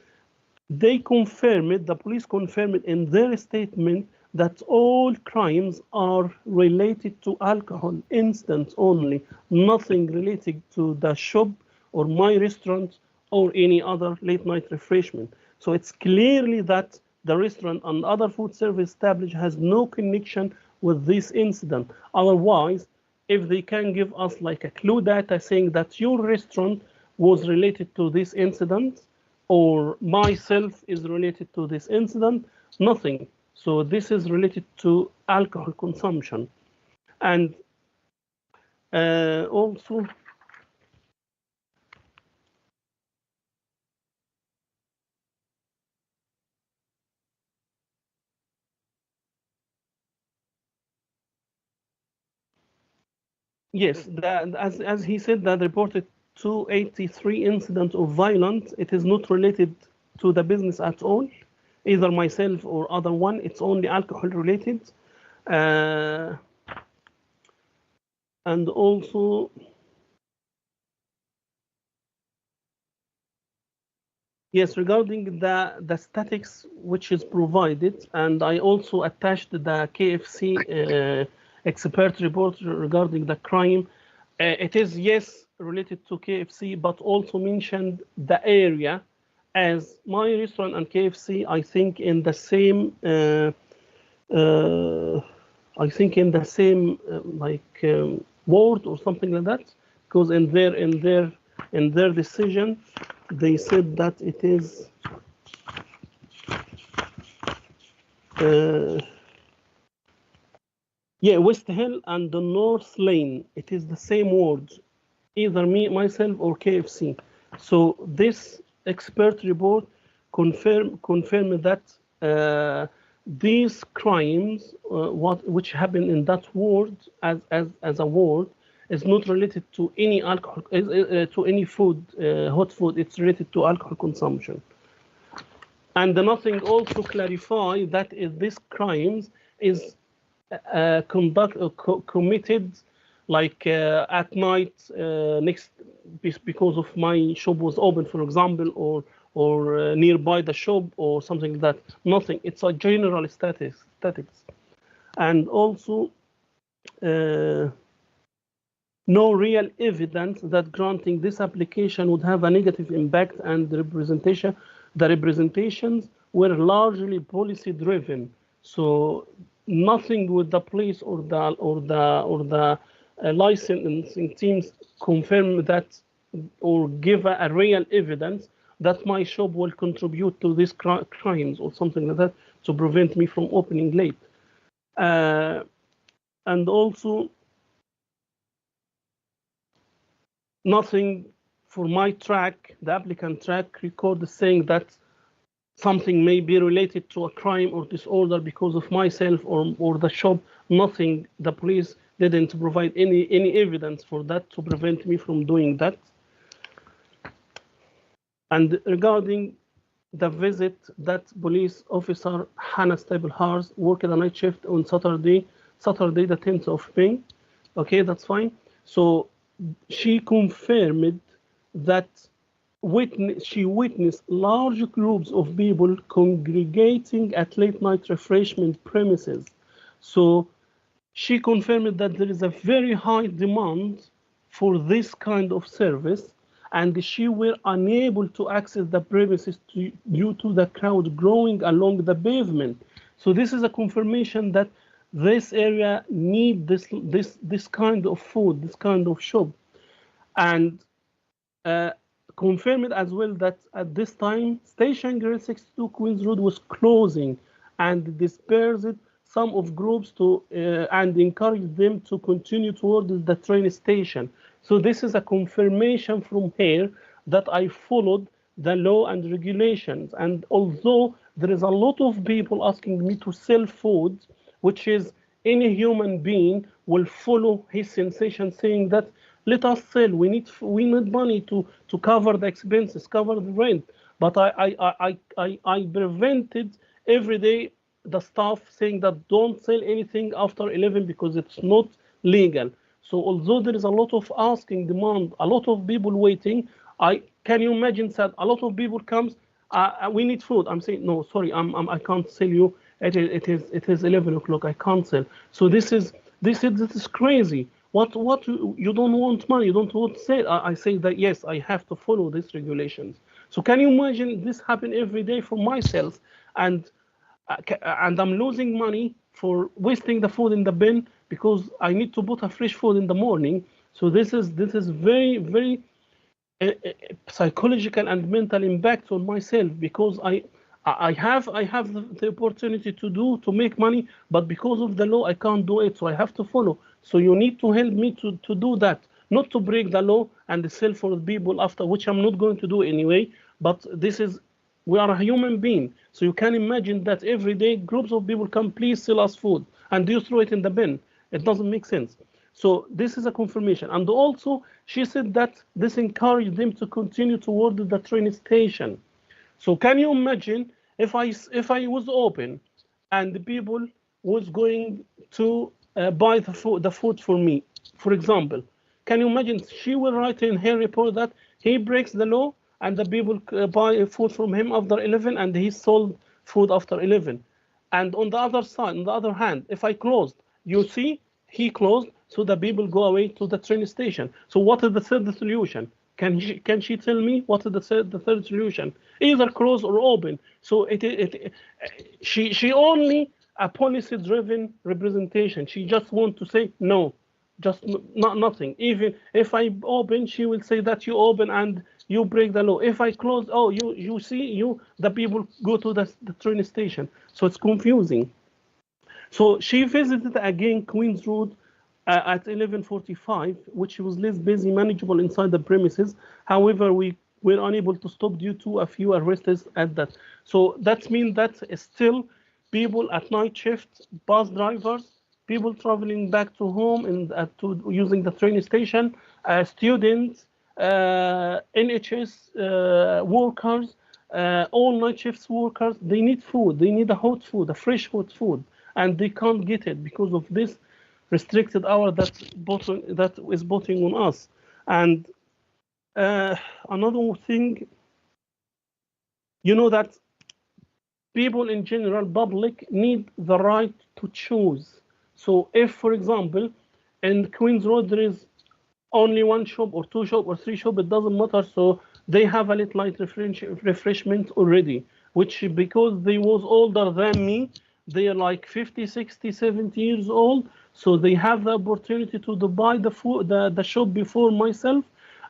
they confirm it, the police confirm it in their statement that all crimes are related to alcohol incidents only, nothing related to the shop or my restaurant or any other late night refreshment. So it's clearly that the restaurant and other food service establishment has no connection with this incident. Otherwise, if they can give us like a clue data saying that your restaurant was related to this incident or myself is related to this incident, nothing. So this is related to alcohol consumption. And also, yes, as he said, that reported 283 incidents of violence. It is not related to the business at all, either myself or other one. It's only alcohol related. And also, yes, regarding the statics which is provided, and I also attached the KFC expert report regarding the crime. It is, yes, related to KFC, but also mentioned the area as my restaurant and KFC, I think in the same, ward or something like that, because in their decision, they said that it is West Hill and the North Lane. It is the same ward, either myself or KFC. So this expert report confirmed that these crimes, which happen in that ward as a ward, is not related to any alcohol, to any food, hot food. It's related to alcohol consumption. And nothing also clarify that this crimes is committed like at night, because of my shop was open, for example, or nearby the shop or something like that. Nothing. It's a general statistics. And also no real evidence that granting this application would have a negative impact, and the representations were largely policy driven. So nothing with the police or the licensing teams confirm that or give a real evidence that my shop will contribute to these crimes or something like that to prevent me from opening late. And also nothing for my track, the applicant track record saying that something may be related to a crime or disorder because of myself or the shop. Nothing. The police didn't provide any evidence for that to prevent me from doing that. And regarding the visit that police officer Hannah Staplehurst worked a night shift on Saturday the 10th of May. Okay, that's fine. So she confirmed that she witnessed large groups of people congregating at late night refreshment premises. So she confirmed that there is a very high demand for this kind of service, and she were unable to access the premises due to the crowd growing along the pavement. So this is a confirmation that this area need this kind of food, this kind of shop, and confirmed as well that at this time Station Grill 62 Queens Road was closing and dispersed some of groups to and encouraged them to continue towards the train station. So this is a confirmation from here that I followed the law and regulations. And although there is a lot of people asking me to sell food, which is any human being will follow his sensation, saying that let us sell. We need money to cover the expenses, cover the rent. But I prevented every day the staff saying that don't sell anything after 11 because it's not legal. So although there is a lot of asking demand, a lot of people waiting, can you imagine that a lot of people comes, we need food. I'm saying no, sorry, I can't sell you. It is 11 o'clock. I can't sell. So this is crazy. What you don't want money, you don't want to sell. I say that yes, I have to follow these regulations. So can you imagine this happen every day for myself, and I'm losing money for wasting the food in the bin because I need to put a fresh food in the morning. So this is very, very psychological and mental impact on myself, because I have the opportunity to make money, but because of the law I can't do it, so I have to follow. So you need to help me to do that, not to break the law and sell for people after, which I'm not going to do anyway. But we are a human being, so you can imagine that every day groups of people come, please sell us food, and you throw it in the bin. It doesn't make sense. So this is a confirmation. And also she said that this encouraged them to continue toward the train station. So can you imagine if I was open and the people was going to buy the food for me, for example? Can you imagine she will write in her report that he breaks the law and the people buy food from him after 11 and he sold food after 11? And on the other side, on the other hand, if I closed, you see, he closed, so the people go away to the train station. So what is the third solution? Can she tell me what is the third solution? Either close or open. So she only a policy-driven representation. She just want to say no, just nothing. Even if I open, she will say that you open and you break the law. If I close, oh, you see, the people go to the train station. So it's confusing. So she visited again Queens Road at 11:45, which was less busy, manageable inside the premises. However, we were unable to stop due to a few arrests at that. So that means that still people at night shift, bus drivers, people traveling back to home and to using the train station, students, NHS workers, all night shifts workers, they need food. They need a hot food, a fresh hot food, and they can't get it because of this restricted hour that is putting on us. And another thing, you know that people in general, public, need the right to choose. So if, for example, in Queens Road there is only one shop or two shop or three shop, it doesn't matter. So they have a little light refreshment already, which because they was older than me, they are like 50, 60, 70 years old. So they have the opportunity to buy the food, the shop before myself,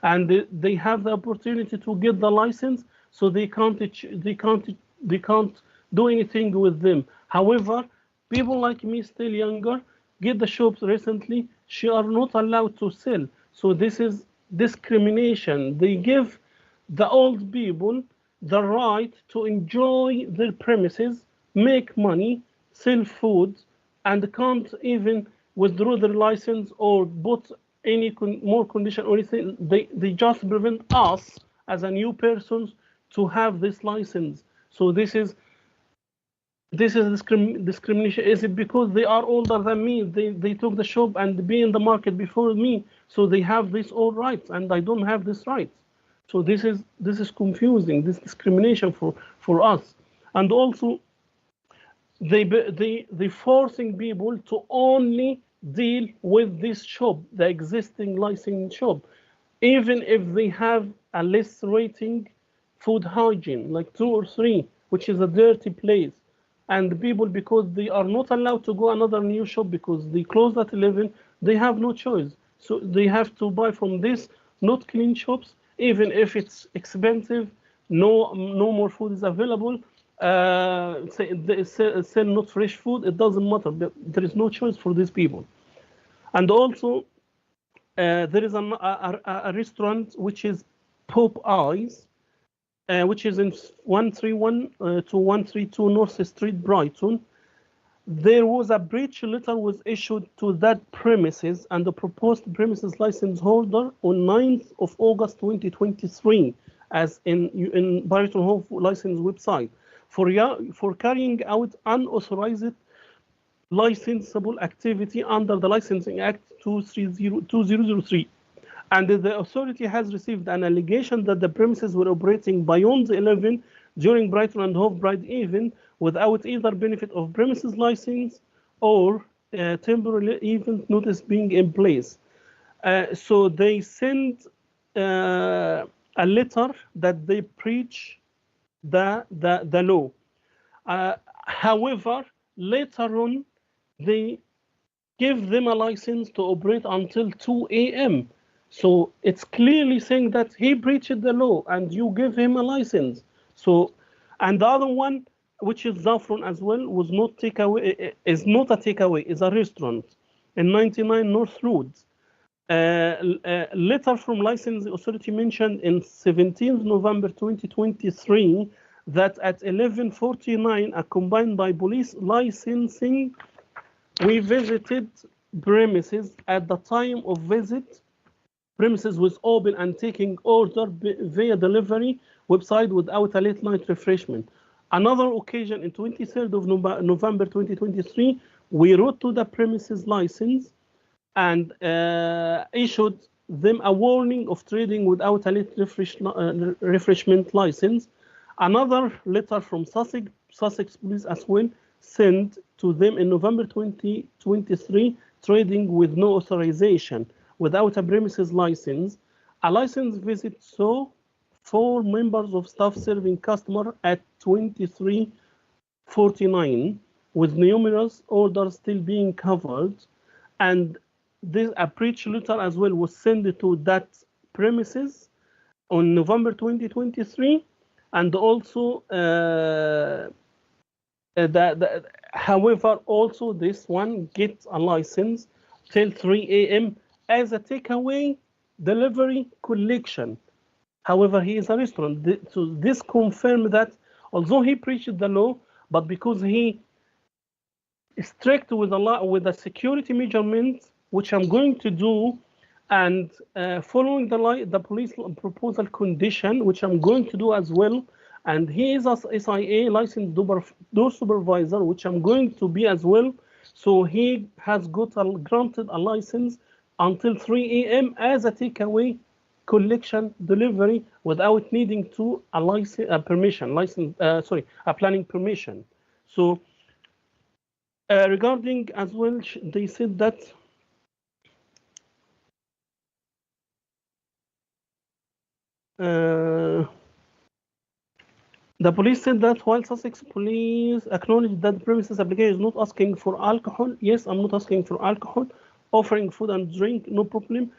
and they have the opportunity to get the license. So they can't do anything with them. However, people like me, still younger, get the shops recently. She are not allowed to sell. So this is discrimination. They give the old people the right to enjoy their premises, make money, sell food, and can't even withdraw their license or put any more condition or anything. They just prevent us as a new persons to have this license. So this is discrimination. Is it because they are older than me? They took the shop and be in the market before me, so they have these all rights and I don't have this rights. So this is confusing. This discrimination for us, and also they forcing people to only deal with this shop, the existing licensed shop, even if they have a less rating food hygiene, like 2 or 3, which is a dirty place. And people, because they are not allowed to go another new shop because they close at 11, they have no choice. So they have to buy from this not clean shops, even if it's expensive. No more food is available. They sell not fresh food. It doesn't matter. There is no choice for these people. And also, there is a restaurant which is Popeyes, which is in 131 to 132 North Street, Brighton. There was a breach letter was issued to that premises and the proposed premises license holder on 9th of August 2023, as in Brighton Hove license website, for carrying out unauthorized licensable activity under the Licensing Act 2003. And the authority has received an allegation that the premises were operating beyond 11 during Brighton and Hove Pride event without either benefit of premises license or temporary event notice being in place. So they sent a letter that they preach the law. However, later on, they give them a license to operate until 2 a.m. So it's clearly saying that he breached the law and you give him a license. So, and the other one, which is Zafron as well, was not takeaway, is not a takeaway, is a restaurant in 99 North Road. Letter from licensing authority mentioned in 17th November 2023 that at 11:49, accompanied by police licensing, we visited premises. At the time of visit, premises was open and taking order via delivery website without a late night refreshment. Another occasion in 23rd of November 2023, we wrote to the premises license and issued them a warning of trading without a late refreshment license. Another letter from Sussex Police as well sent to them in November 2023, trading with no authorization, without a premises license. A license visit saw 4 members of staff serving customer at 23:49, with numerous orders still being covered. And a breach letter as well was sent to that premises on November 2023. And also, however, also this one gets a license till 3 a.m. as a takeaway delivery collection. However, he is a restaurant. So this confirmed that although he preached the law, but because he is strict with the security measurements, which I'm going to do, and following the police proposal condition, which I'm going to do as well, and he is a SIA licensed door supervisor, which I'm going to be as well. So he has got granted a license until 3 a.m. as a takeaway collection delivery without needing to a planning permission. So regarding as well, they said that the police said that while Sussex Police acknowledged that the premises application is not asking for alcohol, yes, I'm not asking for alcohol, offering food and drink, no problem,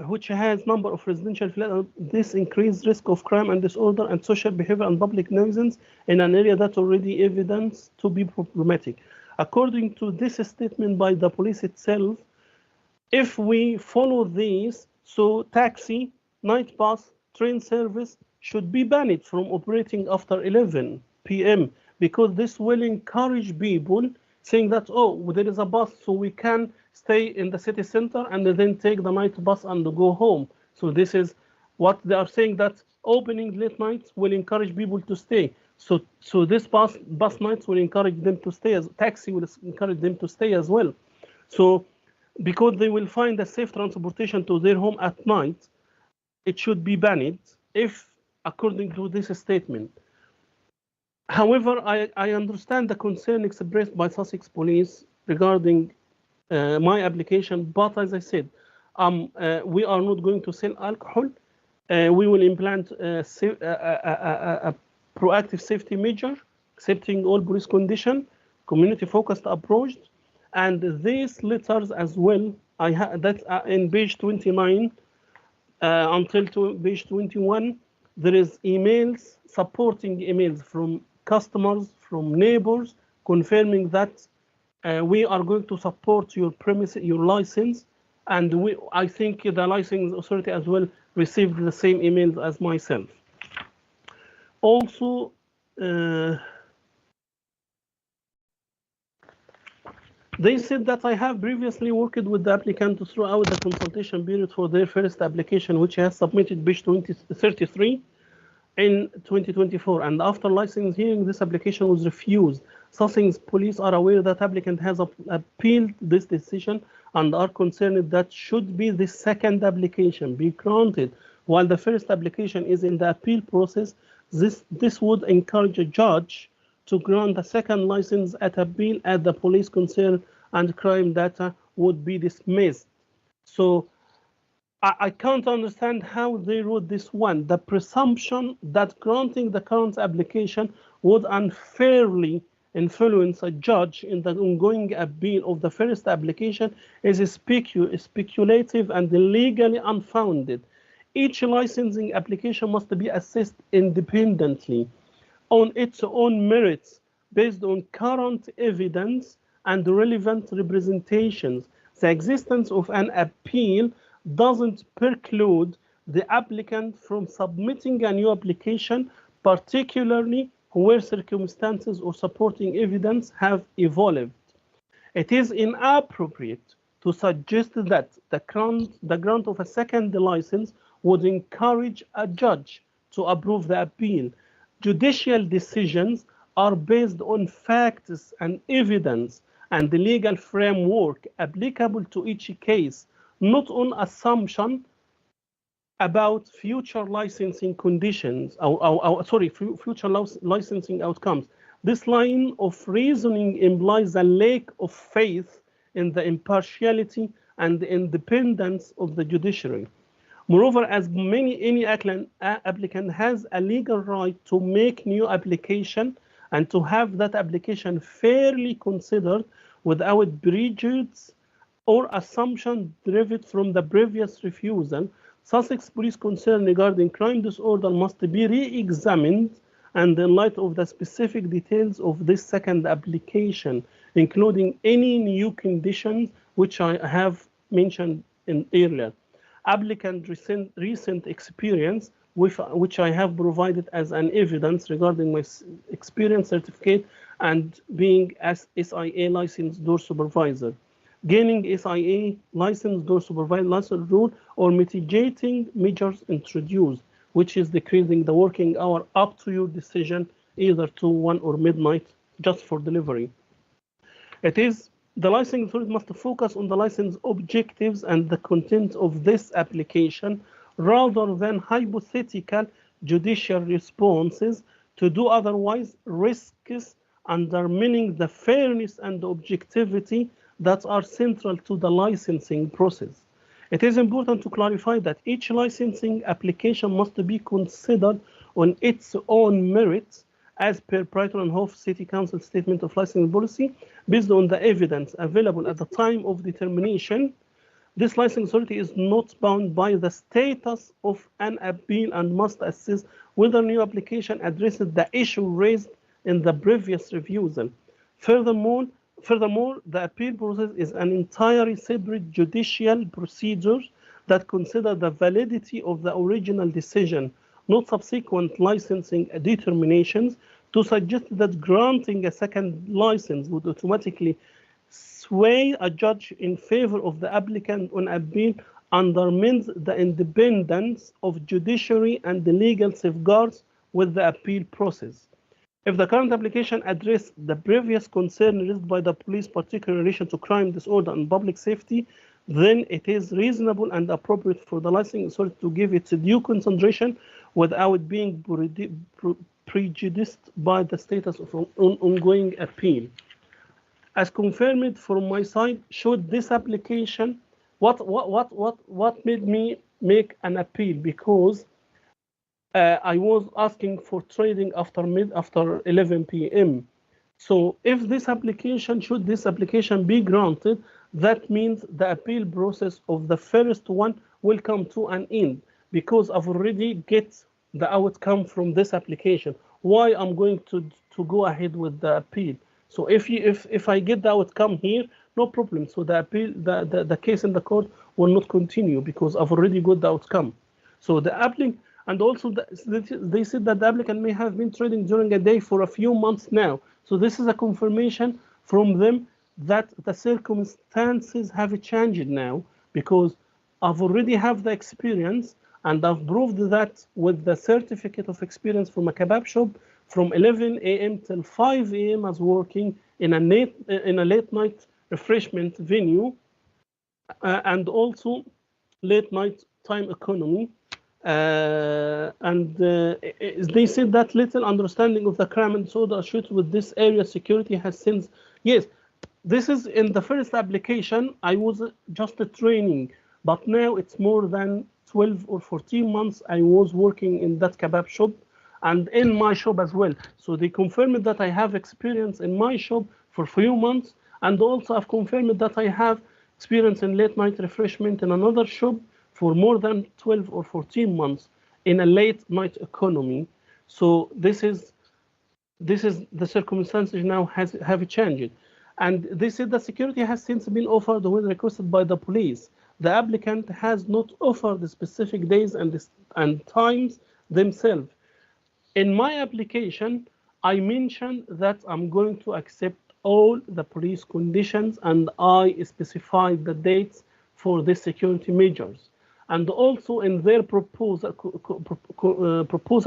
which has number of residential flats. This increased risk of crime and disorder and social behavior and public nuisance in an area that already evidence to be problematic. According to this statement by the police itself, if we follow these, so taxi, night bus, train service, should be banned from operating after 11 p.m. because this will encourage people saying that, oh, there is a bus, so we can stay in the city center and then take the night bus and go home. So this is what they are saying, that opening late nights will encourage people to stay. So this bus nights will encourage them to stay, as taxi will encourage them to stay as well. So because they will find a safe transportation to their home at night, it should be banned if according to this statement. However, I understand the concern expressed by Sussex Police regarding my application, but as I said, we are not going to sell alcohol. We will implement a proactive safety measure, accepting all police condition, community-focused approach, and these letters as well. I have that in page 29 until page 21. There is emails, supporting emails from customers, from neighbors, confirming that we are going to support your premise, your license, and I think the licensing authority as well received the same emails as myself. Also, they said that I have previously worked with the applicant throughout the consultation period for their first application, which has submitted page 33 in 2024, and after license hearing, this application was refused. Sussex Police are aware that applicant has appealed this decision and are concerned that should be the second application be granted while the first application is in the appeal process, this would encourage a judge to grant the second license at appeal as the police concern and crime data would be dismissed. So I can't understand how they wrote this one. The presumption that granting the current application would unfairly influence a judge in the ongoing appeal of the first application is speculative and legally unfounded. Each licensing application must be assessed independently on its own merits based on current evidence and relevant representations. The existence of an appeal doesn't preclude the applicant from submitting a new application, particularly where circumstances or supporting evidence have evolved. It is inappropriate to suggest that the grant of a second license would encourage a judge to approve the appeal. Judicial decisions are based on facts and evidence and the legal framework applicable to each case, not on assumption about future licensing conditions, future licensing outcomes. This line of reasoning implies a lack of faith in the impartiality and the independence of the judiciary. Moreover, as any applicant has a legal right to make new application and to have that application fairly considered without prejudice or assumption derived from the previous refusal, Sussex Police concern regarding crime disorder must be re-examined and in light of the specific details of this second application, including any new conditions which I have mentioned earlier. Applicant recent experience, which I have provided as an evidence regarding my experience certificate and being as SIA licensed door supervisor. Gaining SIA licensed door supervisor license rule or mitigating measures introduced, which is decreasing the working hour up to your decision, either to 1 or midnight, just for delivery. The licensing authority must focus on the license objectives and the content of this application rather than hypothetical judicial responses. To do otherwise risks undermining the fairness and objectivity that are central to the licensing process. It is important to clarify that each licensing application must be considered on its own merits as per Brighton and Hove City Council Statement of Licensing Policy, based on the evidence available at the time of determination. This licensing authority is not bound by the status of an appeal and must assess whether new application addresses the issue raised in the previous refusal. Furthermore, the appeal process is an entirely separate judicial procedure that considers the validity of the original decision not subsequent licensing determinations, to suggest that granting a second license would automatically sway a judge in favor of the applicant on appeal undermines the independence of judiciary and the legal safeguards with the appeal process. If the current application addressed the previous concern raised by the police, particularly in relation to crime, disorder, and public safety, then it is reasonable and appropriate for the licensing authority to give its due consideration without being prejudiced by the status of ongoing appeal. As confirmed from my side, should this application, what made me make an appeal? Because I was asking for trading after 11 p.m. So if this application, should this application be granted, that means the appeal process of the first one will come to an end, because I've already get the outcome from this application. Why I'm going to go ahead with the appeal? So if I get the outcome here, no problem. So the appeal, the case in the court will not continue because I've already got the outcome. So the applicant, and also they said that the applicant may have been trading during a day for a few months now. So this is a confirmation from them that the circumstances have changed now, because I've already have the experience and I've proved that with the certificate of experience from a kebab shop from 11 a.m. till 5 a.m. as working in a late night refreshment venue and also late night time economy. They said that little understanding of the crime and disorder associated with this area security has since, yes, this is in the first application, I was just a training, but now it's more than 12 or 14 months I was working in that kebab shop and in my shop as well. So they confirmed that I have experience in my shop for a few months, and also I've confirmed that I have experience in late night refreshment in another shop for more than 12 or 14 months in a late night economy. So this is the circumstances now have changed. And they said that security has since been offered when requested by the police. The applicant has not offered the specific days and times themselves. In my application, I mentioned that I'm going to accept all the police conditions, and I specified the dates for the security measures. And also in their proposal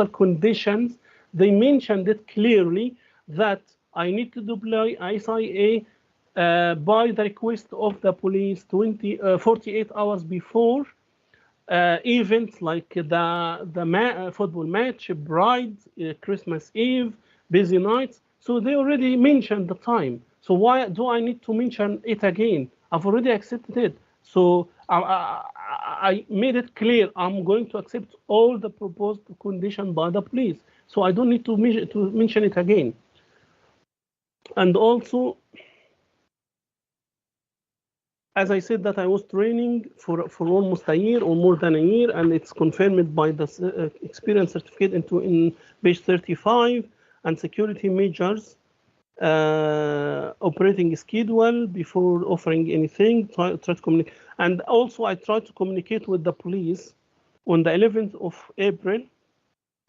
conditions, they mentioned it clearly that I need to deploy ISIA by the request of the police 48 hours before events like the football match, Bride, Christmas Eve, busy nights. So they already mentioned the time. So why do I need to mention it again? I've already accepted it. So I made it clear I'm going to accept all the proposed conditions by the police. So I don't need to mention it again. And also, as I said, that I was training for almost a year or more than a year, and it's confirmed by the experience certificate in page 35, and security measures, operating schedule before offering anything, try to communicate. And also I tried to communicate with the police on the 11th of April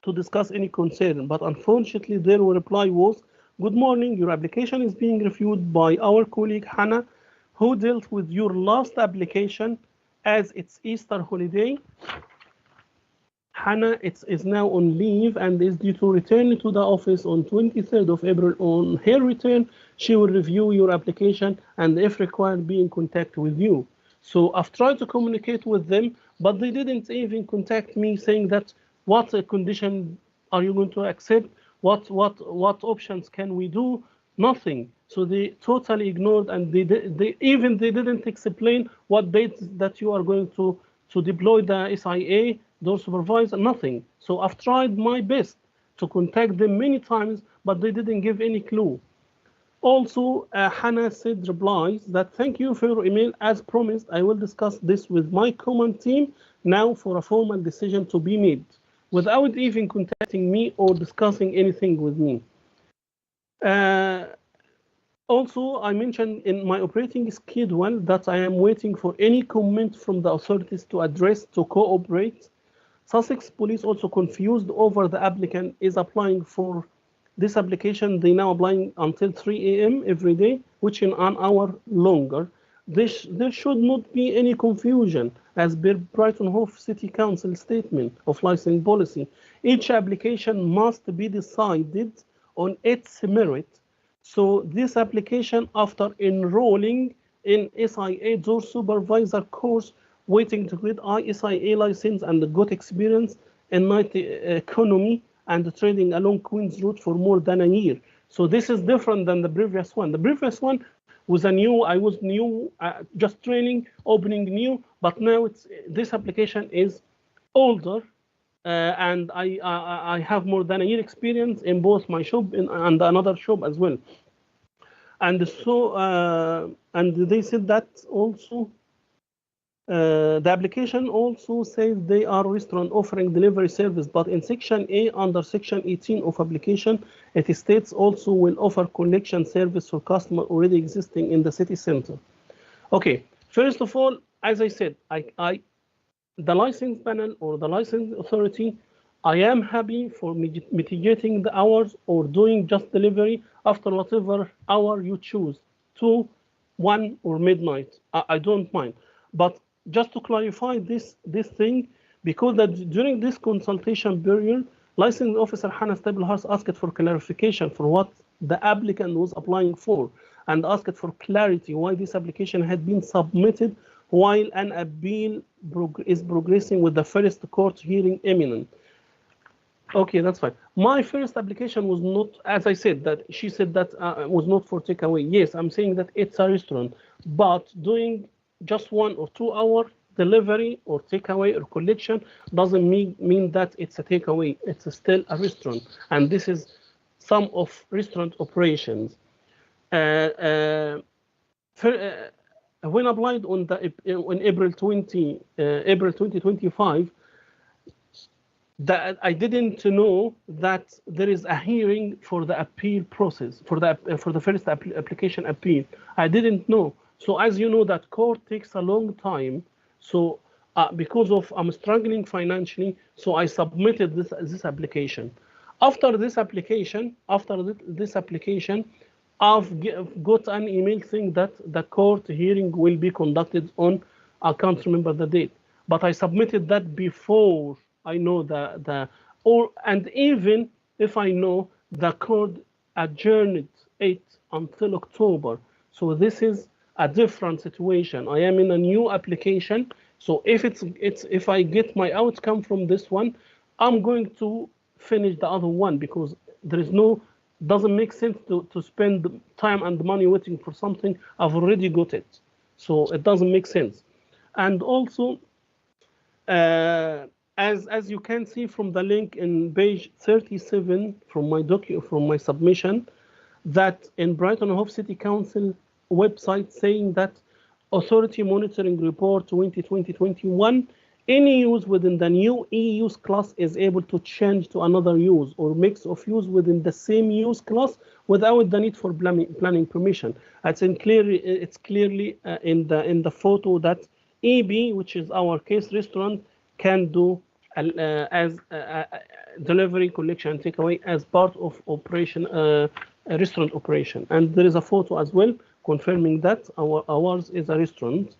to discuss any concern, but unfortunately their reply was, "Good morning, your application is being reviewed by our colleague Hannah, who dealt with your last application as it's Easter holiday. Hannah is now on leave and is due to return to the office on 23rd of April. On her return, she will review your application and if required, be in contact with you." So I've tried to communicate with them, but they didn't even contact me saying that what condition are you going to accept? What options can we do? Nothing. So they totally ignored, and they didn't explain what dates that you are going to deploy the SIA, those supervisor, nothing. So I've tried my best to contact them many times, but they didn't give any clue. Also, Hannah said replies that, "Thank you for your email. As promised, I will discuss this with my command team now for a formal decision to be made," without even contacting me or discussing anything with me. Also, I mentioned in my operating schedule that I am waiting for any comment from the authorities to cooperate. Sussex police also confused over the applicant is applying for this application. They now applying until 3 a.m. every day, which in an hour longer. There should not be any confusion as per Brighton Hove City Council statement of licensing policy. Each application must be decided on its merit. So this application, after enrolling in SIA or supervisor course, waiting to get ISIA license and got experience in night economy and trading along Queen's Road for more than a year. So this is different than the previous one. The previous one was I was new, just training, opening new, but now this application is older, and I have more than a year experience in both my shop and another shop as well. And so, and they said that also, the application also says they are restaurant offering delivery service, but in section A under section 18 of application, it states also will offer collection service for customer already existing in the city center. Okay, first of all, as I said, the license panel or the license authority, I am happy for mitigating the hours or doing just delivery after whatever hour you choose, 2, 1 or midnight. I don't mind. But just to clarify this thing, because that during this consultation period, licensing officer Hannah Stablehurst asked for clarification for what the applicant was applying for, and asked for clarity why this application had been submitted while an appeal is progressing with the first court hearing imminent. Okay, that's fine. My first application was not, as I said, that she said that was not for takeaway. Yes, I'm saying that it's a restaurant, but doing just 1 or 2 hour delivery or takeaway or collection doesn't mean that it's a takeaway. It's still a restaurant, and this is some of restaurant operations. When applied on April 2025, that I didn't know that there is a hearing for the appeal process for the first application appeal. I didn't know. So as you know, that court takes a long time. So because of I'm struggling financially, so I submitted this application. After this application, I've got an email saying that the court hearing will be conducted on, I can't remember the date, but I submitted that before I know and even if I know the court adjourned it until October. So this is a different situation. I am in a new application. So if I get my outcome from this one, I'm going to finish the other one, because there is doesn't make sense to spend time and money waiting for something I've already got it. So it doesn't make sense. And also, as you can see from the link in page 37 from my submission, that in Brighton Hove City Council website saying that Authority Monitoring Report 2020-21, any use within the new e-use class is able to change to another use or mix of use within the same use class without the need for planning permission. It's clearly in the photo that EB, which is our case restaurant, can do as delivery, collection, and takeaway as part of operation, restaurant operation. And there is a photo as well confirming that ours is a restaurant.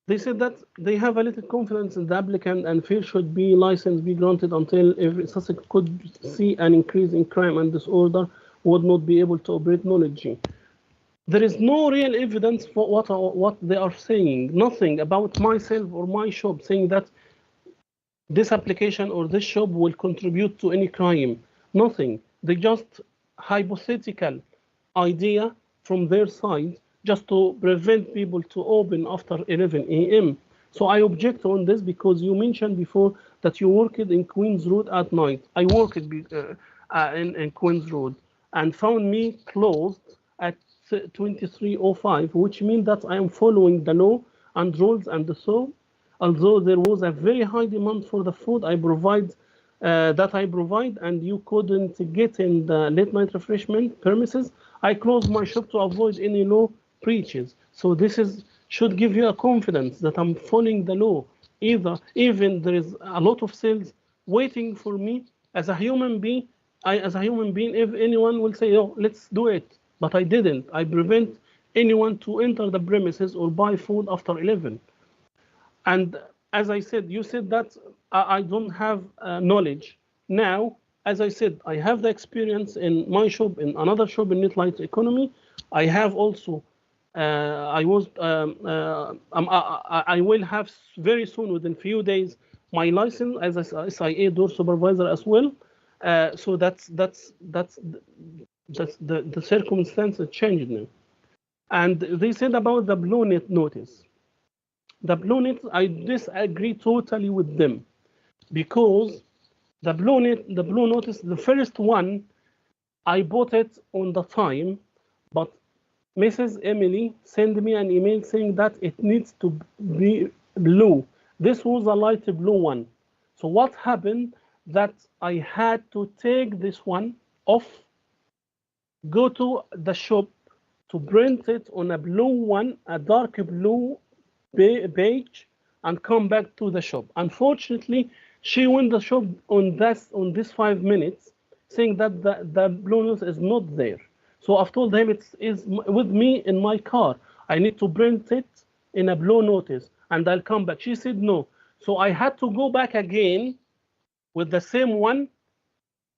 They said that they have a little confidence in the applicant and feel should be license be granted until every Sussex could see an increase in crime and disorder would not be able to operate knowledge. There is no real evidence for what they are saying. Nothing about myself or my shop saying that this application or this shop will contribute to any crime. Nothing. They just hypothetical idea from their side, just to prevent people to open after 11 a.m. So I object on this because you mentioned before that you worked in Queen's Road at night. I worked in Queen's Road and found me closed at 23:05, which means that I am following the law and rules. And so, although there was a very high demand for the food, I provide that I provide, and you couldn't get in the late night refreshment premises, I closed my shop to avoid any law breaches. So this should give you a confidence that I'm following the law. Even there is a lot of sales waiting for me as a human being. If anyone will say, "Oh, let's do it," but I didn't. I prevent anyone to enter the premises or buy food after 11. And as I said, you said that I don't have knowledge. Now, as I said, I have the experience in my shop, in another shop in Netlight Economy. I have also, I will have very soon, within few days, my license as a SIA door supervisor as well. So that's the circumstances changed now. And they said about the blue net notice. The blue net, I disagree totally with them, because the blue notice, the first one, I bought it on the time, but Mrs. Emily sent me an email saying that it needs to be blue. This was a light blue one. So what happened, that I had to take this one off, go to the shop to print it on a blue one, a dark blue page, and come back to the shop. Unfortunately, she went to the shop on this 5 minutes, saying that the blue notice is not there. So I've told him it is with me in my car. I need to print it in a blue notice, and I'll come back. She said no. So I had to go back again with the same one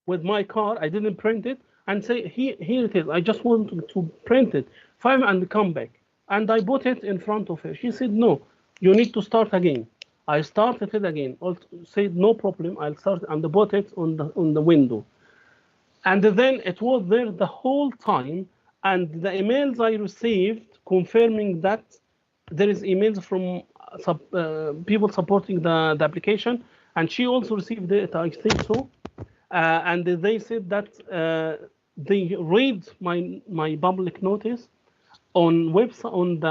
with my car. I didn't print it, and say, here it is. I just want to print it, and come back. And I put it in front of her. She said, no, you need to start again. I started it again. Also said, no problem, I'll start, and put it on the window. And then it was there the whole time. And the emails I received confirming that there is emails from people supporting the application. And she also received it, I think so. And they said that they read my public notice on website,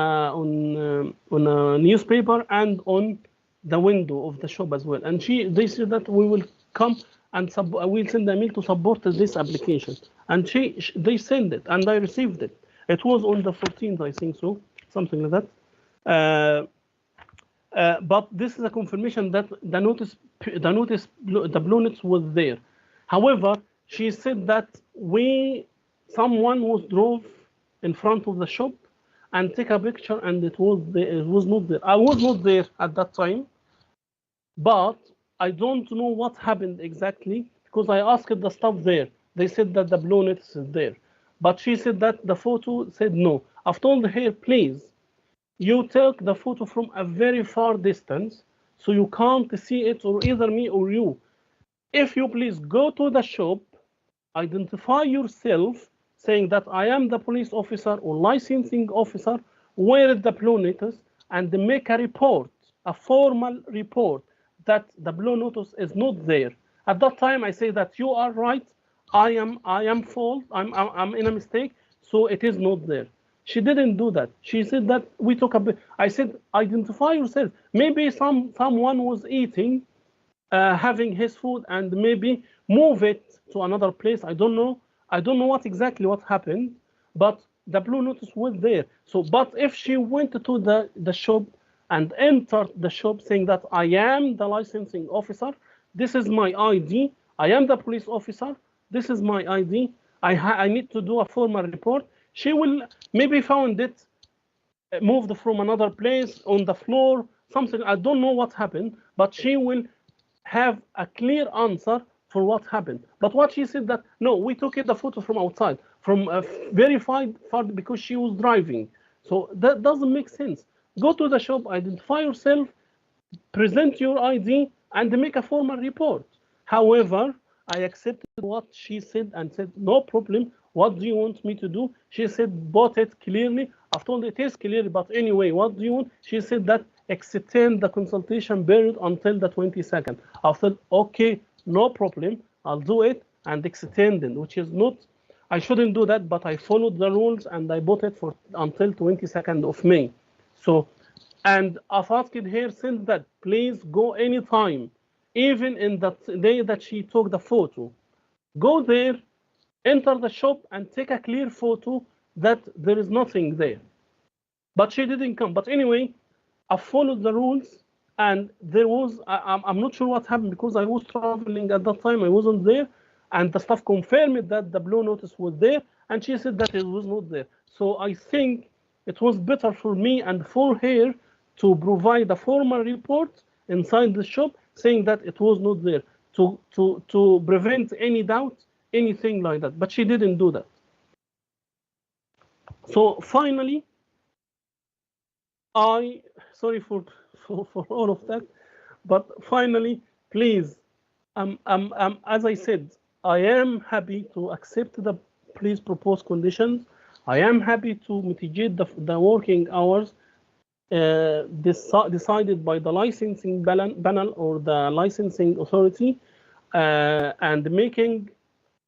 on a newspaper, and on the window of the shop as well. And they said that we will come and we'll send an email to support this application. And they sent it, and I received it. It was on the 14th, I think so, something like that. But this is a confirmation that the blue notice was there. However, she said that someone drove in front of the shop and take a picture, and it was not there. I was not there at that time, but I don't know what happened exactly, because I asked the staff there. They said that the blue notice is there, but she said that the photo said no. I've told her, please, you take the photo from a very far distance, so you can't see it, or either me or you. If you please go to the shop, identify yourself, saying that I am the police officer or licensing officer, wear the blue notice, and make a report, a formal report, that the blue notice is not there. At that time, I say that you are right, I am fault, I'm in a mistake, so it is not there. She didn't do that. She said that we took a bit. I said, identify yourself. Maybe someone was eating, having his food, and maybe move it to another place. I don't know. I don't know what happened, but the blue notice was there. So, but if she went to the shop and entered the shop saying that I am the licensing officer, this is my ID, I am the police officer, this is my ID, I need to do a formal report, she will maybe found it moved from another place on the floor, something, I don't know what happened, but she will have a clear answer for what happened. But what she said that, no, we took the photo from outside, from a verified far, because she was driving. So that doesn't make sense. Go to the shop, identify yourself, present your ID, and make a formal report. However, I accepted what she said and said, no problem. What do you want me to do? She said, bought it clearly. I've told it is clear, but anyway, what do you want? She said that extend the consultation period until the 22nd. I said, okay, no problem. I'll do it and extend it, which is not, I shouldn't do that, but I followed the rules and I bought it for until 22nd of May. So, and I've asked her since that, please go anytime, even in that day that she took the photo. Go there, enter the shop, and take a clear photo that there is nothing there. But she didn't come. But anyway, I followed the rules, and there was, I'm not sure what happened because I was traveling at that time. I wasn't there, and the staff confirmed that the blue notice was there, and she said that it was not there. So I think it was better for me and for her to provide a formal report inside the shop saying that it was not there to prevent any doubt, anything like that. But she didn't do that. So finally, sorry for all of that, but finally, please, as I said, I am happy to accept the police proposed conditions. I am happy to mitigate the working hours decided by the licensing panel or the licensing authority, and making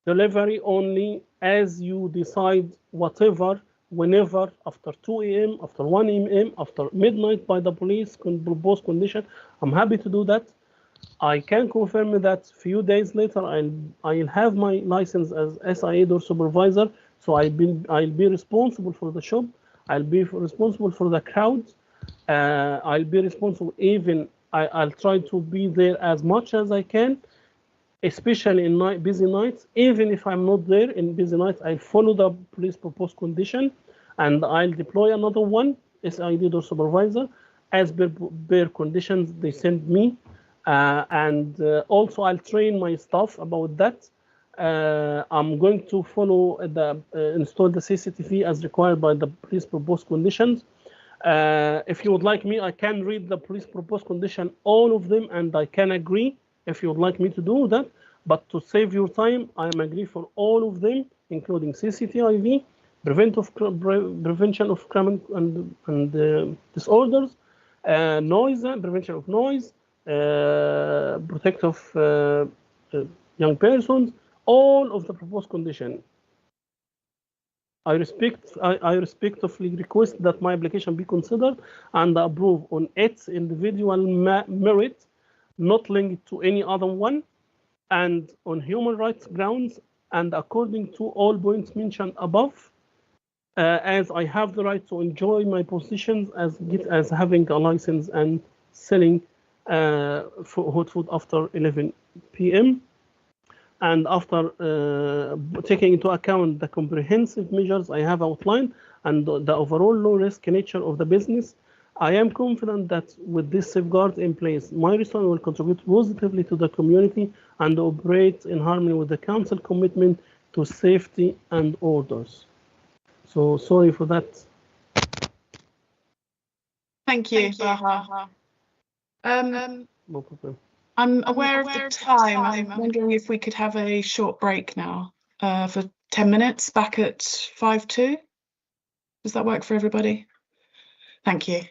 delivery only as you decide, whatever, whenever, after 2 a.m., after 1 a.m., after midnight by the police proposed condition. I'm happy to do that. I can confirm that few days later I'll have my license as SIA door supervisor, so I'll be responsible for the shop. I'll be responsible for the crowd. I'll be responsible, even I'll try to be there as much as I can, especially in busy nights. Even if I'm not there in busy nights, I'll follow the police proposed condition, and I'll deploy another one, SID or supervisor, as per conditions they send me. Also, I'll train my staff about that. I'm going to follow install the CCTV as required by the police proposed conditions. If you would like me, I can read the police proposed condition, all of them, and I can agree if you would like me to do that. But to save your time, I am agree for all of them, including CCTV, prevention of crime and disorders, noise, prevention of noise, protect of young persons, all of the proposed condition. I respectfully request that my application be considered and approved on its individual merit, not linked to any other one, and on human rights grounds, and according to all points mentioned above, as I have the right to enjoy my positions as having a license and selling for hot food after 11 p.m. And after taking into account the comprehensive measures I have outlined and the overall low risk nature of the business, I am confident that with this safeguard in place, my restaurant will contribute positively to the community and operate in harmony with the council commitment to safety and orders. So sorry for that. Thank you, Baha. No problem. I'm aware of the time. I'm wondering if we could have a short break now for 10 minutes, back at 5:02. Does that work for everybody? Thank you.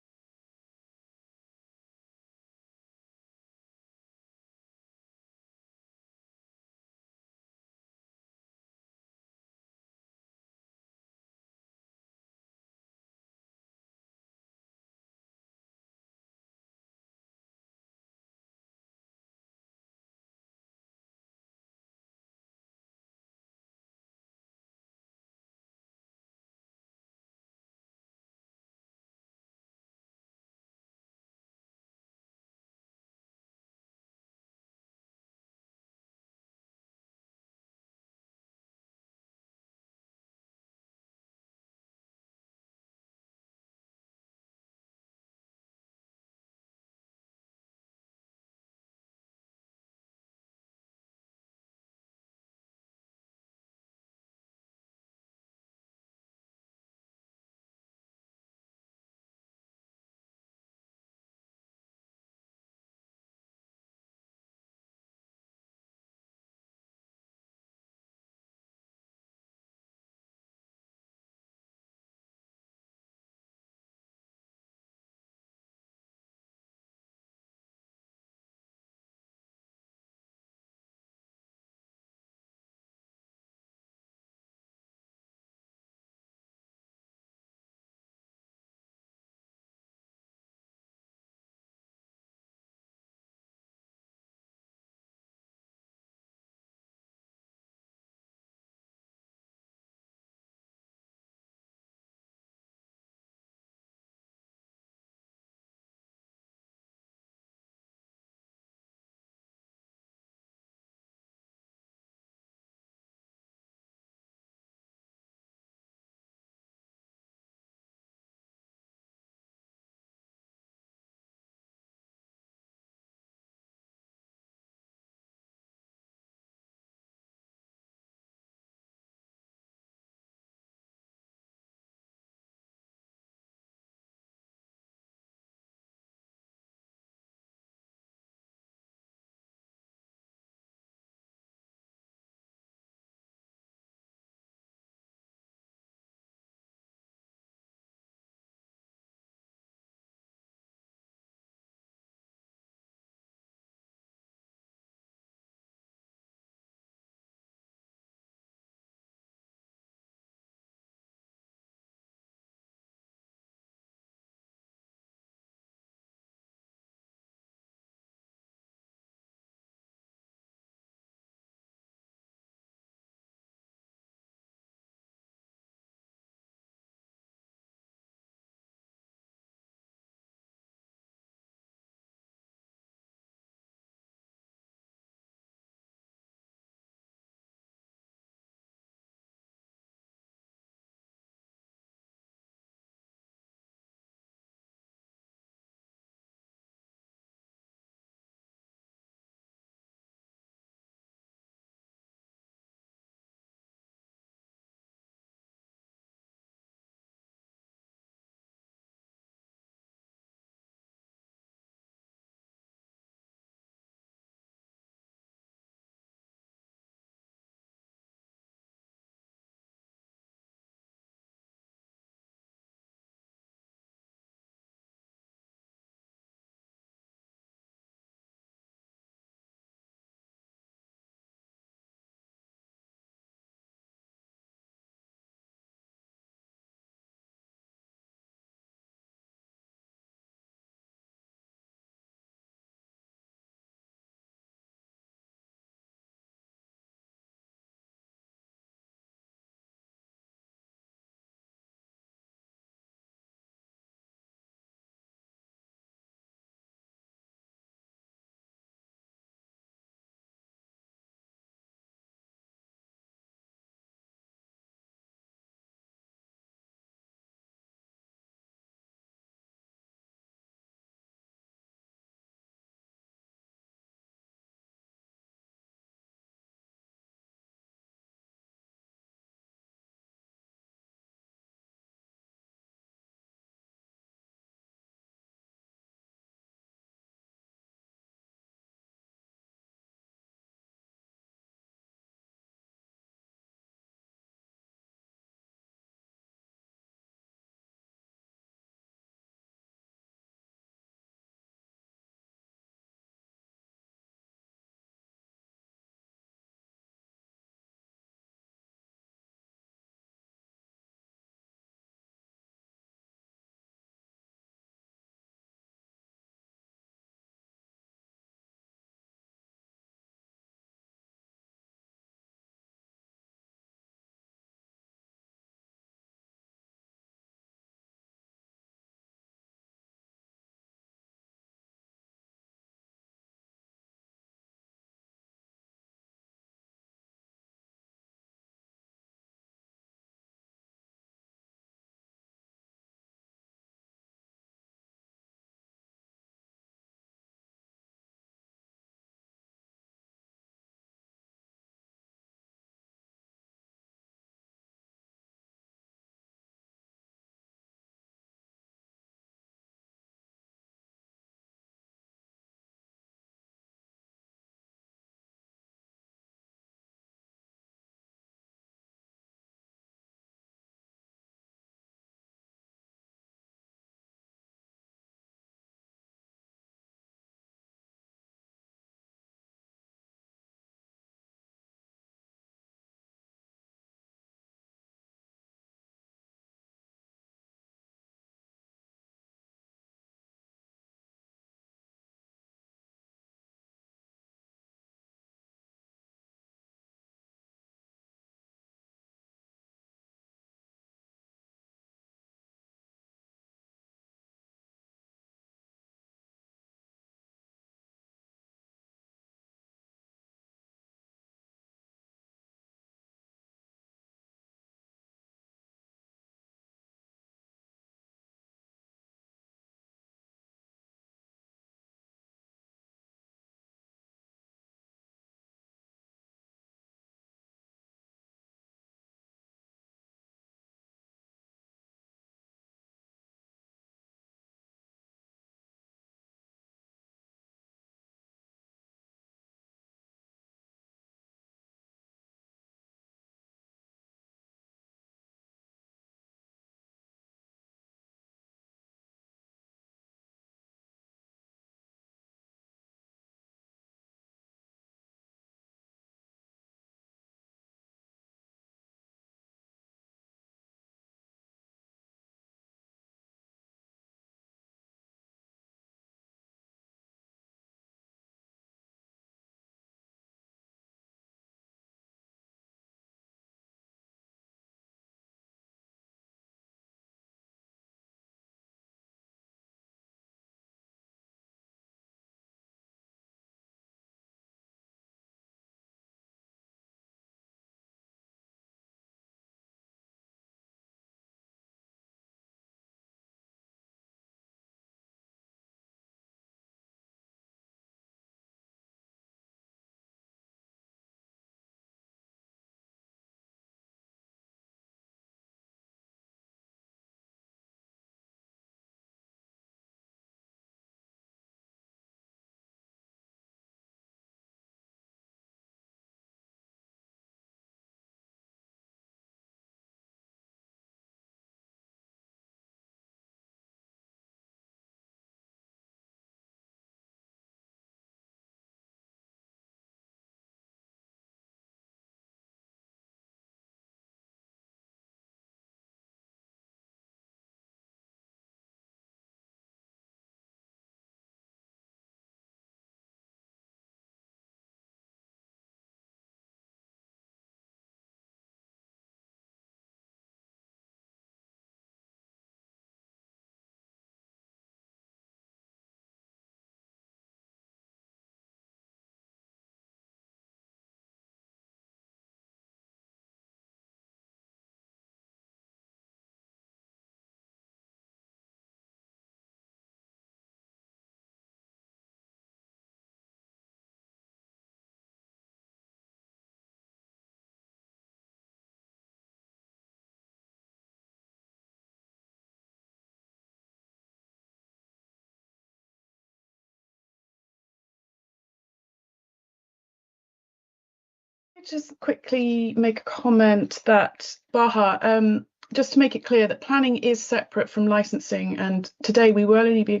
just quickly make a comment that, Baha, just to make it clear that planning is separate from licensing, and today we will only be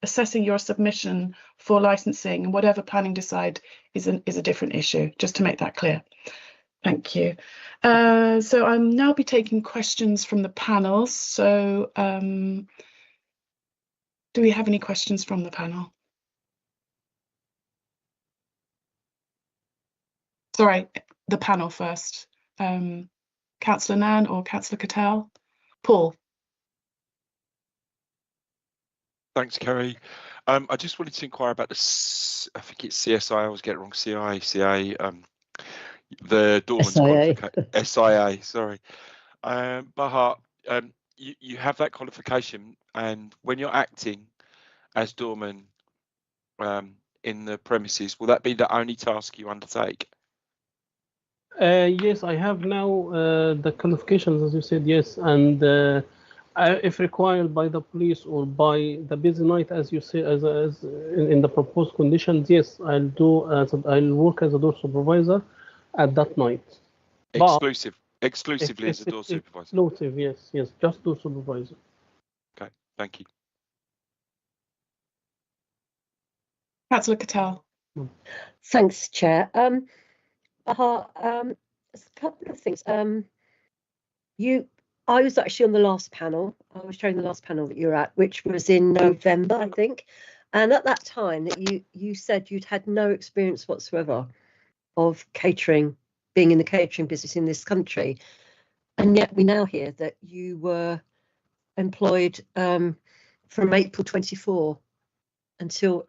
assessing your submission for licensing, and whatever planning decide is a different issue, just to make that clear. Thank you. So I'll now be taking questions from the panel. So do we have any questions from the panel? Sorry, the panel first. Councillor Nan or Councillor Cattell? Paul. Thanks, Kerry. I just wanted to inquire about the, I think it's CSI, I always get it wrong, CA, the doorman's qualification, SIA, sorry. Baha, you have that qualification, and when you're acting as doorman in the premises, will that be the only task you undertake? Yes, I have now the qualifications, as you said, yes, and if required by the police or by the busy night, as you say, as in the proposed conditions, yes, I'll work as a door supervisor at that night. Exclusively as a door supervisor. Exclusive, yes, just door supervisor. Okay, thank you. Councillor Cattell. Thanks, Chair. A couple of things. I was actually on the last panel. I was chairing the last panel that you were at, which was in November, I think. And at that time, that you said you'd had no experience whatsoever of catering, being in the catering business in this country, and yet we now hear that you were employed from April 24 until,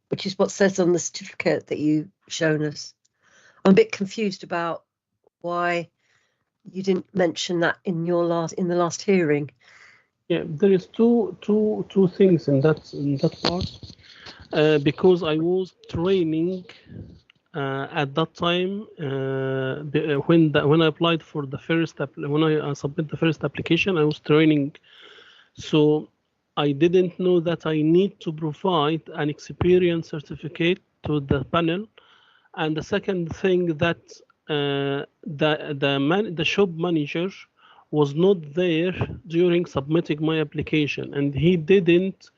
which is what says on the certificate that you've shown us. I'm a bit confused about why you didn't mention that in the last hearing. Yeah, there is two things in that part, because I was training at that time when I applied for the first when I submit the first application, I was training, so I didn't know that I need to provide an experience certificate to the panel. And the second thing that the shop manager was not there during submitting my application, and he didn't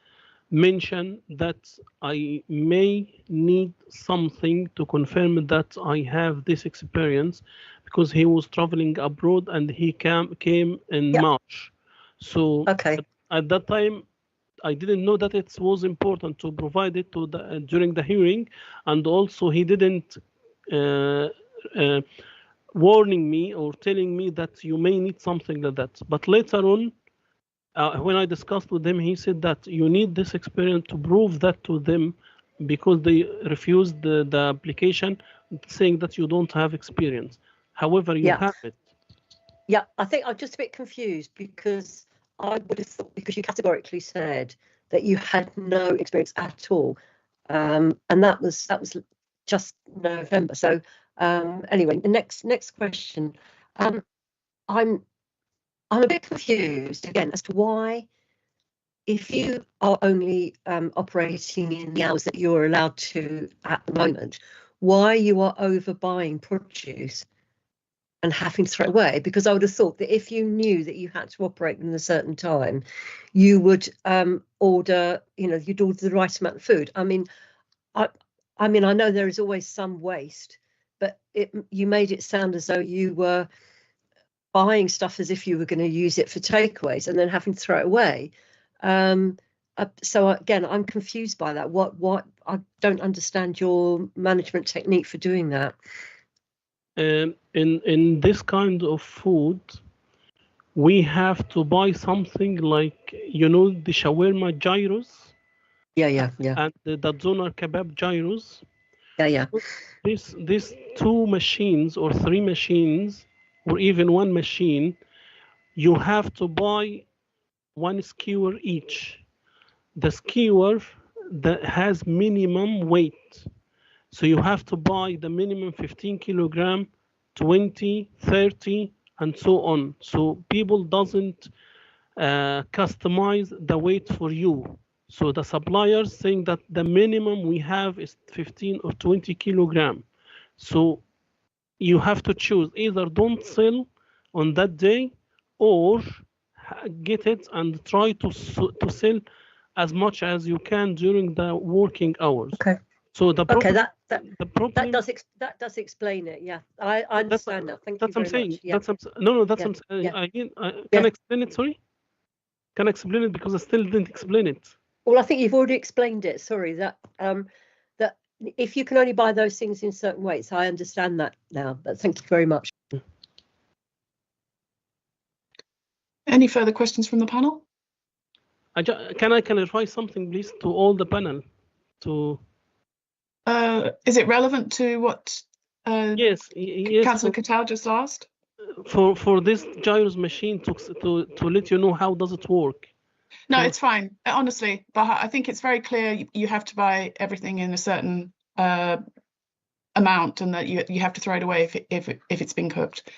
mention that I may need something to confirm that I have this experience, because he was traveling abroad and he came in March. So at that time, I didn't know that it was important to provide it to during the hearing, and also he didn't warning me or telling me that you may need something like that. But later on, when I discussed with him, he said that you need this experience to prove that to them, because they refused the application, saying that you don't have experience. However, you have it. Yeah, I think I'm just a bit confused, because I would have thought, because you categorically said that you had no experience at all, and that was just November. So anyway, the next question. I'm a bit confused again as to why, if you are only operating in the hours that you're allowed to at the moment, why you are overbuying produce and having to throw it away. Because I would have thought that if you knew that you had to operate in a certain time, you would order, you'd order the right amount of food. I mean, I know there is always some waste, but you made it sound as though you were buying stuff as if you were going to use it for takeaways and then having to throw it away. So again, I'm confused by that. What I don't understand your management technique for doing that. In this kind of food, we have to buy something like, the shawarma gyros. Yeah. And the doner kebab gyros. Yeah. These two machines or three machines, or even one machine, you have to buy one skewer each. The skewer that has minimum weight. So you have to buy the minimum 15 kilogram, 20, 30, and so on. So people doesn't customize the weight for you. So the suppliers saying that the minimum we have is 15 or 20 kilogram. So you have to choose either don't sell on that day or get it and try to sell as much as you can during the working hours. Okay. So the problem, that does explain it. Yeah, I understand that. Thank you very much. Yeah. Can I explain it? Sorry, can I explain it because I still didn't explain it. Well, I think you've already explained it. Sorry, that if you can only buy those things in certain ways, I understand that now. But thank you very much. Any further questions from the panel? Can I clarify something, please, to all the panel? Is it relevant to what yes, Councillor Cattell just asked? For this gyros machine to let you know how does it work? No, it's fine. Honestly, but I think it's very clear you have to buy everything in a certain amount, and that you have to throw it away if it's been cooked.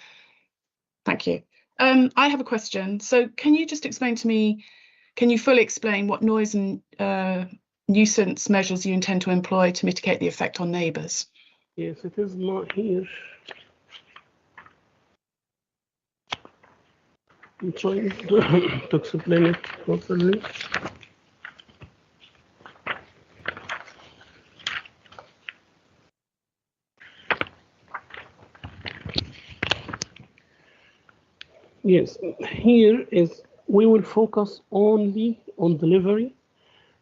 Thank you. I have a question. So can you just explain to me, can you fully explain what noise and nuisance measures you intend to employ to mitigate the effect on neighbours? Yes, it is not here. I'm trying to explain it properly. Yes, here is we will focus only on delivery,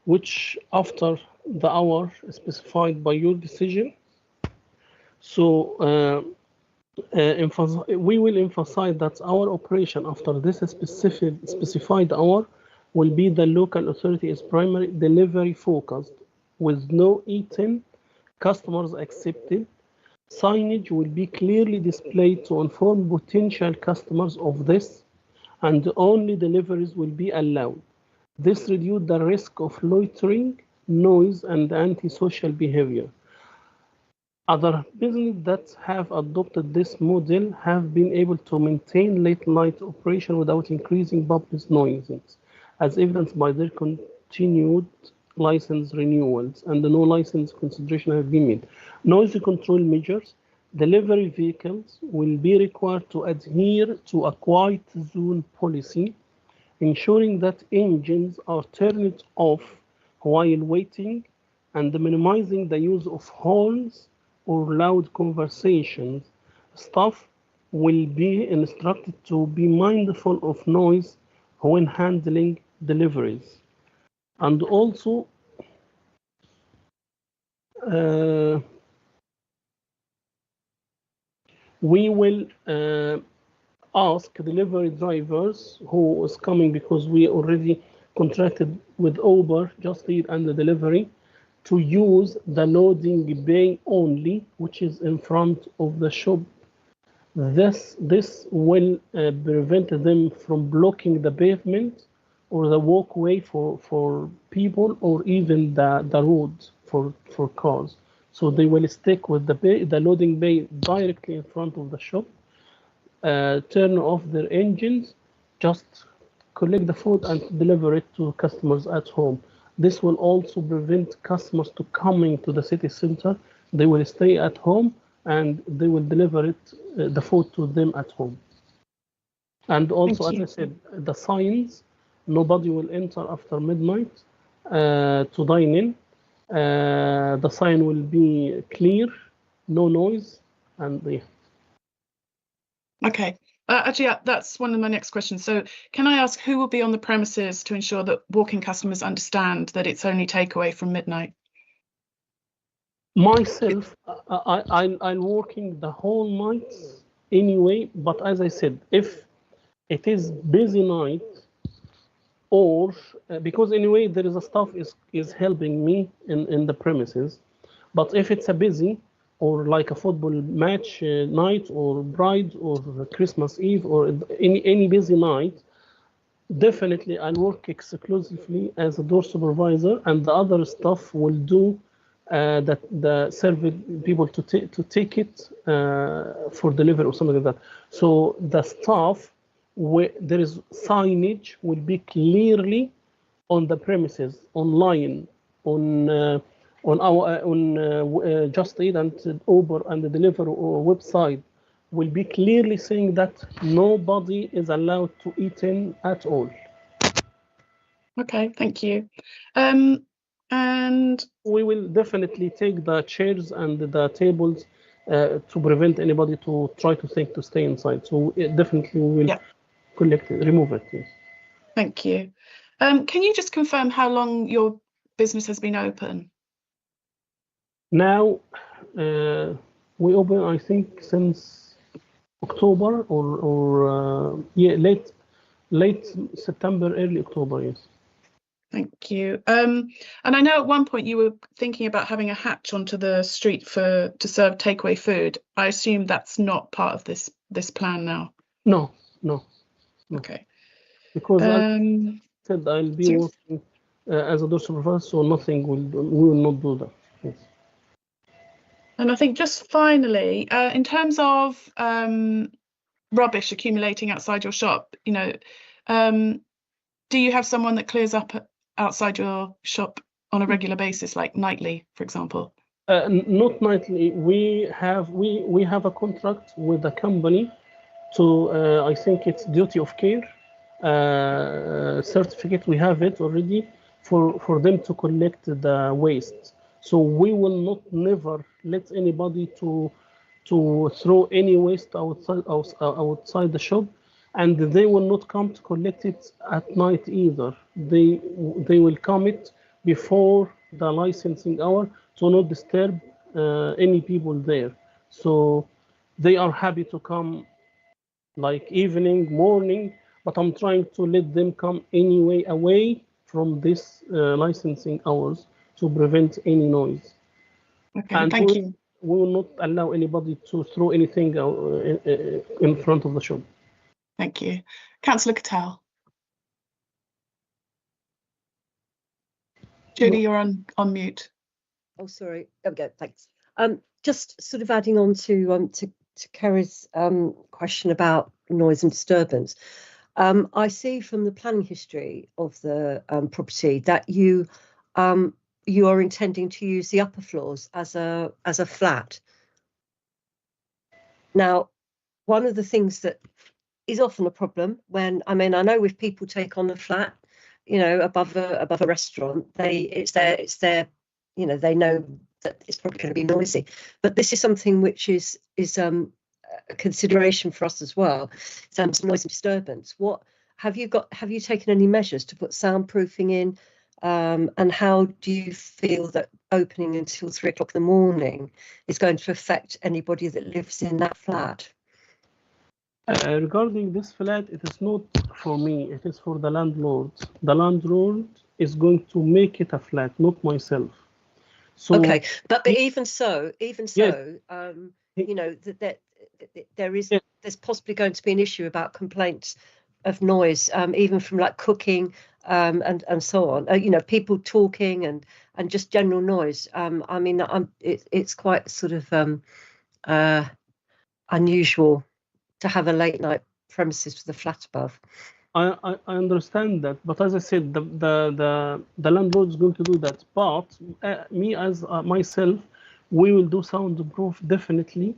which after the hour specified by your decision. So we will emphasize that our operation after this specified hour will be the local authority is primary delivery focused with no eaten customers accepted. Signage will be clearly displayed to inform potential customers of this, and only deliveries will be allowed. This reduces the risk of loitering, noise, and antisocial behavior. Other businesses that have adopted this model have been able to maintain late-night operation without increasing public noises, as evidenced by their continued license renewals, and no license consideration have been made. Noise control measures. Delivery vehicles will be required to adhere to a quiet zone policy, ensuring that engines are turned off while waiting and minimizing the use of horns or loud conversations. Staff will be instructed to be mindful of noise when handling deliveries. And also, we will ask delivery drivers who is coming, because we already contracted with Uber, Just Eat and the delivery, to use the loading bay only, which is in front of the shop. This will prevent them from blocking the pavement or the walkway for people, or even the road for cars. So they will stick with the loading bay directly in front of the shop, turn off their engines, just collect the food and deliver it to customers at home. This will also prevent customers to coming to the city center. They will stay at home and they will deliver the food to them at home. And also, as I said, the signs, nobody will enter after midnight to dine in. The sign will be clear, no noise, and yeah. Okay. Actually, that's one of my next questions. So can I ask who will be on the premises to ensure that walking customers understand that it's only takeaway from midnight? Myself, I'm working the whole night anyway, but as I said, if it is busy night, or because anyway there is a staff is helping me in the premises, but if it's a busy or like a football match night or Bride or Christmas Eve or any busy night, definitely I'll work exclusively as a door supervisor, and the other staff will do the serving people to take it for delivery or something like that. So the staff, where there is signage, will be clearly on the premises, online, on on our Just Eat and Uber and the Deliveroo website will be clearly saying that nobody is allowed to eat in at all. Okay, thank you. And we will definitely take the chairs and the tables to prevent anybody to try to think to stay inside. So definitely we will collect it, remove it. Yes. Thank you. Can you just confirm how long your business has been open? Now we open, I think, since October or late September, early October. Yes. Thank you. And I know at one point you were thinking about having a hatch onto the street to serve takeaway food. I assume that's not part of this plan now. No. Okay. Because I said I'll be working as a door supervisor, so we will not do that. Yes. And I think just finally, in terms of rubbish accumulating outside your shop, do you have someone that clears up outside your shop on a regular basis, like nightly, for example? Not nightly. We have a contract with a company to I think it's duty of care certificate. We have it already for them to collect the waste. So we will never let anybody to throw any waste outside the shop, and they will not come to collect it at night either. They will come it before the licensing hour to not disturb any people there. So they are happy to come like evening, morning, but I'm trying to let them come anyway away from this licensing hours to prevent any noise. Okay, and thank you. We will not allow anybody to throw anything in front of the shop. Thank you. Councillor Cattell. Judy, you're on mute. Oh, sorry. There we go. Thanks. Just sort of adding on to Kerry's question about noise and disturbance. I see from the planning history of the property that you are intending to use the upper floors as a flat. Now, one of the things that is often a problem when I know if people take on a flat, above a restaurant, it's their they know that it's probably going to be noisy. But this is something which is a consideration for us as well. In terms of noise and disturbance, what have you taken any measures to put soundproofing in? And how do you feel that opening until 3 o'clock in the morning is going to affect anybody that lives in that flat? Regarding this flat, it is not for me, it is for the landlord. The landlord is going to make it a flat, not myself. So, okay, but even so, yes. That there's possibly going to be an issue about complaints of noise, even from like cooking and so on. People talking and just general noise. It's quite sort of unusual to have a late night premises with a flat above. I understand that, but as I said, the landlord is going to do that. But me as myself, we will do soundproof definitely,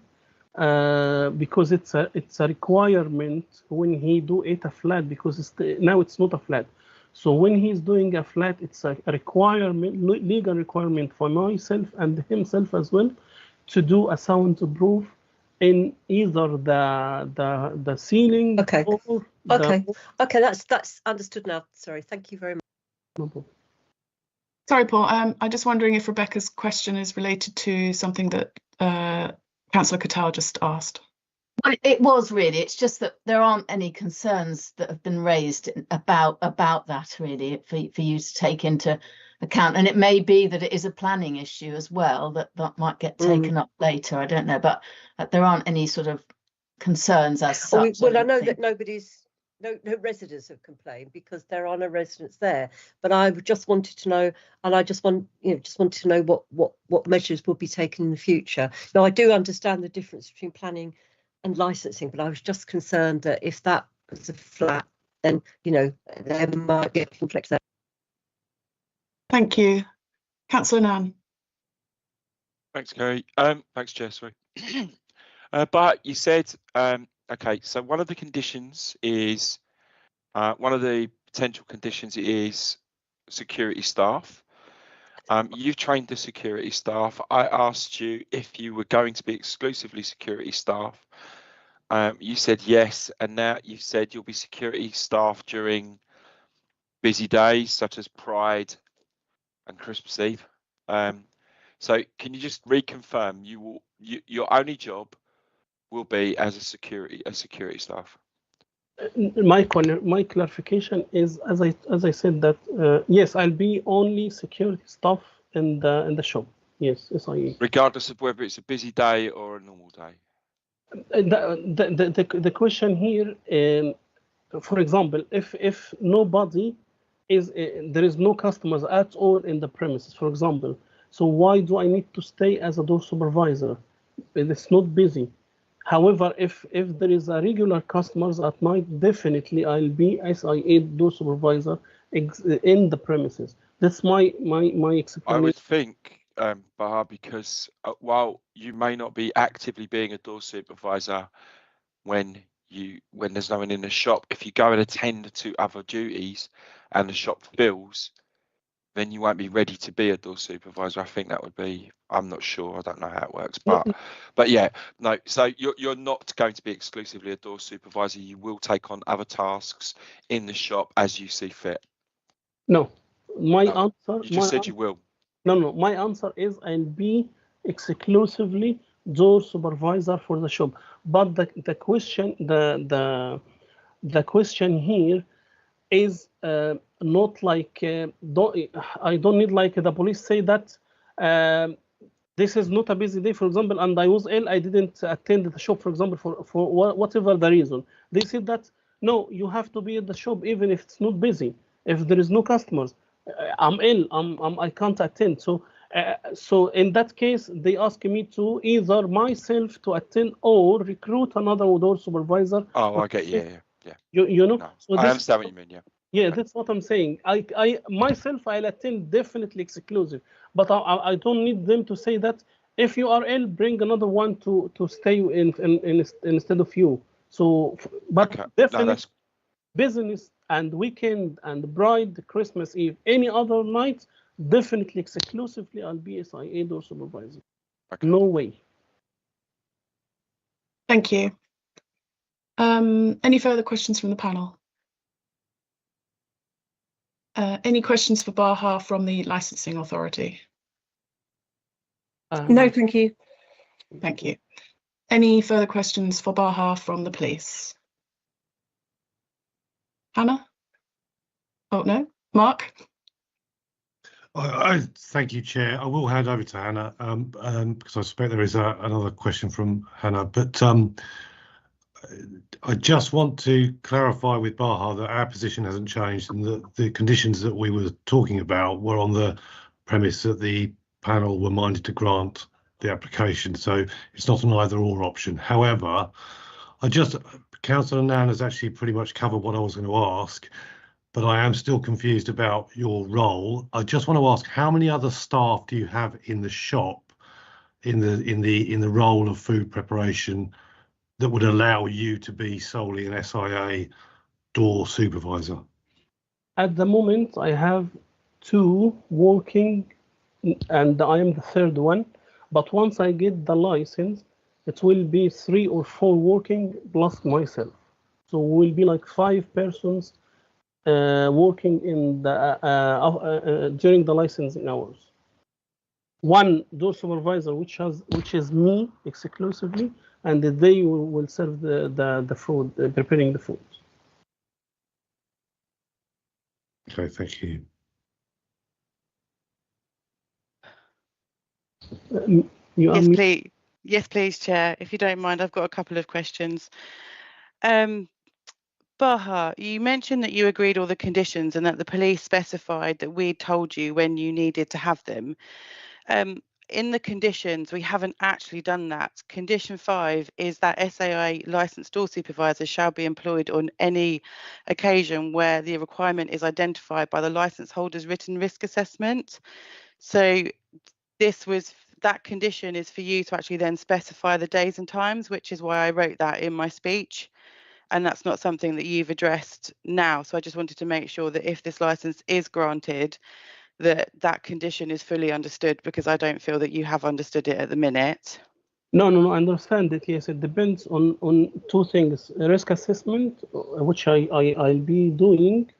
because it's a requirement when he do it a flat, because now it's not a flat. So when he's doing a flat, it's a requirement, legal requirement for myself and himself as well, to do a soundproof in either the ceiling. Okay. Or okay. That's understood now. Sorry. Thank you very much. No problem. Sorry, Paul. I'm just wondering if Rebecca's question is related to something that Councillor Cattell just asked. Well, it was really. It's just that there aren't any concerns that have been raised about that really for you to take into account. And it may be that it is a planning issue as well that might get taken up later. I don't know, but there aren't any sort of concerns as such. Well, I know that no residents have complained because there are no residents there. But I just wanted to know, and I just wanted to know what measures will be taken in the future. Now, I do understand the difference between planning and licensing, but I was just concerned that if that was a flat, then there might be a conflict there. Thank you. Councillor Nan. Thanks, Kerry. Thanks, Chair. Sorry. But you said, okay, so one of the conditions is, one of the potential conditions is security staff. You've trained the security staff. I asked you if you were going to be exclusively security staff. You said yes, and now you've said you'll be security staff during busy days such as Pride and Christmas Eve. So can you just reconfirm your only job will be as a security staff? My clarification is, as I said, that yes, I'll be only security staff in the shop. Yes, SIA. Regardless of whether it's a busy day or a normal day. The question here, for example, if nobody is, there is no customers at all in the premises, for example, so why do I need to stay as a door supervisor? It's not busy. However, if there is a regular customers at night, definitely I'll be SIA door supervisor in the premises. That's my explanation. I would think, Bahar, because while you may not be actively being a door supervisor when there's no one in the shop, if you go and attend to other duties and the shop fills, then you won't be ready to be a door supervisor. I think that would be, I'm not sure, I don't know how it works, but yeah, no, so you're not going to be exclusively a door supervisor. You will take on other tasks in the shop as you see fit. No, answer. You just said you will. No, my answer is I'll be exclusively door supervisor for the shop. But the question here is not like I don't need like the police say that this is not a busy day, for example, and I was ill, I didn't attend the shop, for example, for whatever the reason. They said that no, you have to be at the shop even if it's not busy. If there is no customers, I'm ill, I can't attend. So in that case, they ask me to either myself to attend or recruit another door supervisor. Oh, I get yeah. You know. No, so I understand what you mean. Yeah. Yeah, that's what I'm saying. I myself, I'll attend definitely exclusive, but I don't need them to say that if you are ill, bring another one to stay in instead of you. So, but Okay. definitely No, business and weekend and Bride, Christmas Eve, any other night, definitely exclusively I'll be SIA door supervisor. okay. No way. Thank you. Any further questions from the panel? Any questions for Bahar from the licensing authority? No, thank you. Thank you. Any further questions for Bahar from the police? Hannah? Oh, no. Mark? I thank you, Chair. I will hand over to Hannah because I suspect there is another question from Hannah. But I just want to clarify with Bahar that our position hasn't changed and that the conditions that we were talking about were on the premise that the panel were minded to grant the application. So it's not an either or option. However, Councillor Nan has actually pretty much covered what I was going to ask, but I am still confused about your role. I just want to ask, how many other staff do you have in the shop in the role of food preparation that would allow you to be solely an SIA door supervisor? At the moment, I have 2 working, and I am the 3rd one. But once I get the license, it will be 3 or 4 working plus myself. So we'll be like 5 persons working in the during the licensing hours. 1 door supervisor, which is me exclusively, and they will serve the food, preparing the food. Okay, thank you. Yes, please, Chair. If you don't mind, I've got a couple of questions. Bahar, you mentioned that you agreed all the conditions and that the police specified that we told you when you needed to have them. In the conditions, we haven't actually done that. Condition 5 is that SAI licensed door supervisors shall be employed on any occasion where the requirement is identified by the license holder's written risk assessment. So this was that condition is for you to actually then specify the days and times, which is why I wrote that in my speech. And that's not something that you've addressed now. So I just wanted to make sure that if this license is granted, that condition is fully understood, because I don't feel that you have understood it at the minute. No, I understand it. Yes, it depends on two things: a risk assessment, which I'll be doing,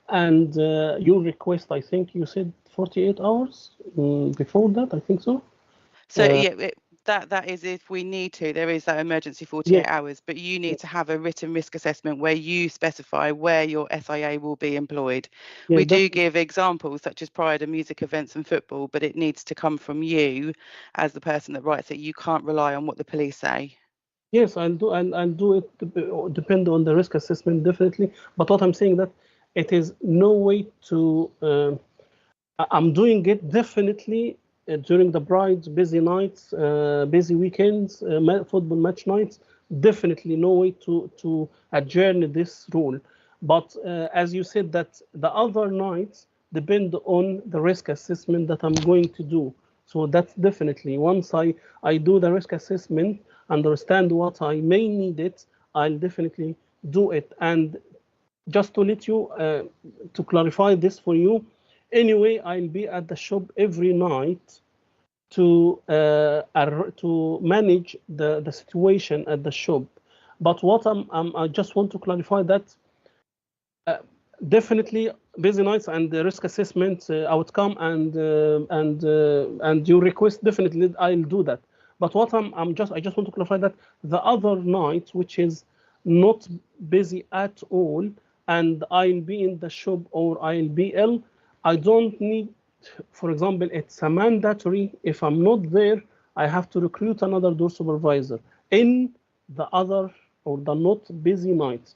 and your request. I think you said 48 hours before that. I think so. So yeah, that is if we need to. There is that emergency 48 hours, but you need to have a written risk assessment where you specify where your SIA will be employed. We do give examples such as Pride and music events and football, but it needs to come from you as the person that writes it. You can't rely on what the police say. Yes, I'll do it depend on the risk assessment, definitely. But what I'm saying that it is no way to. I'm doing it definitely during the bride's busy nights, busy weekends, football match nights. Definitely no way to adjourn this rule. But as you said, that the other nights depend on the risk assessment that I'm going to do. So that's definitely, once I do the risk assessment, understand what I may need it, I'll definitely do it. And just to let you, to clarify this for you, anyway, I'll be at the shop every night to manage the situation at the shop. But what I just want to clarify that definitely busy nights and the risk assessment outcome and your request, definitely I'll do that. But what I just want to clarify that the other night, which is not busy at all, and I'll be in the shop or I'll be ill, I don't need, for example, it's a mandatory, if I'm not there, I have to recruit another door supervisor in the other or the not busy nights.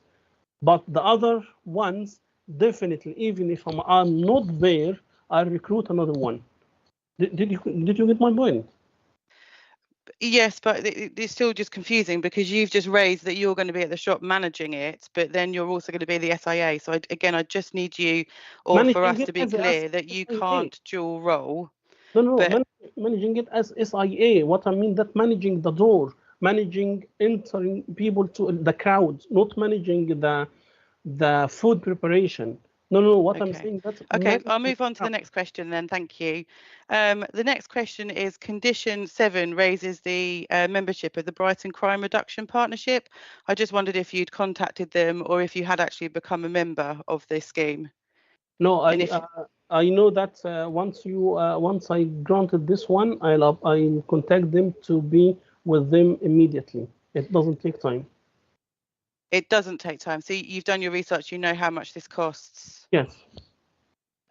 But the other ones, definitely, even if I'm not there, I'll recruit another one. Did you get my point? Yes, but it's still just confusing, because you've just raised that you're going to be at the shop managing it, but then you're also going to be the SIA. So again, I just need you, or managing for us to be clear, that you can't dual role. No, managing it as SIA. What I mean that managing the door, managing entering people to the crowd, not managing the food preparation. No, what I'm saying that's okay. I'll move on to the next question then. Thank you. The next question is condition 7 raises the membership of the Brighton Crime Reduction Partnership. I just wondered if you'd contacted them or if you had actually become a member of this scheme. No, I know that once I granted this one, I'll contact them to be with them immediately. It doesn't take time. It doesn't take time. So you've done your research, you know how much this costs? Yes.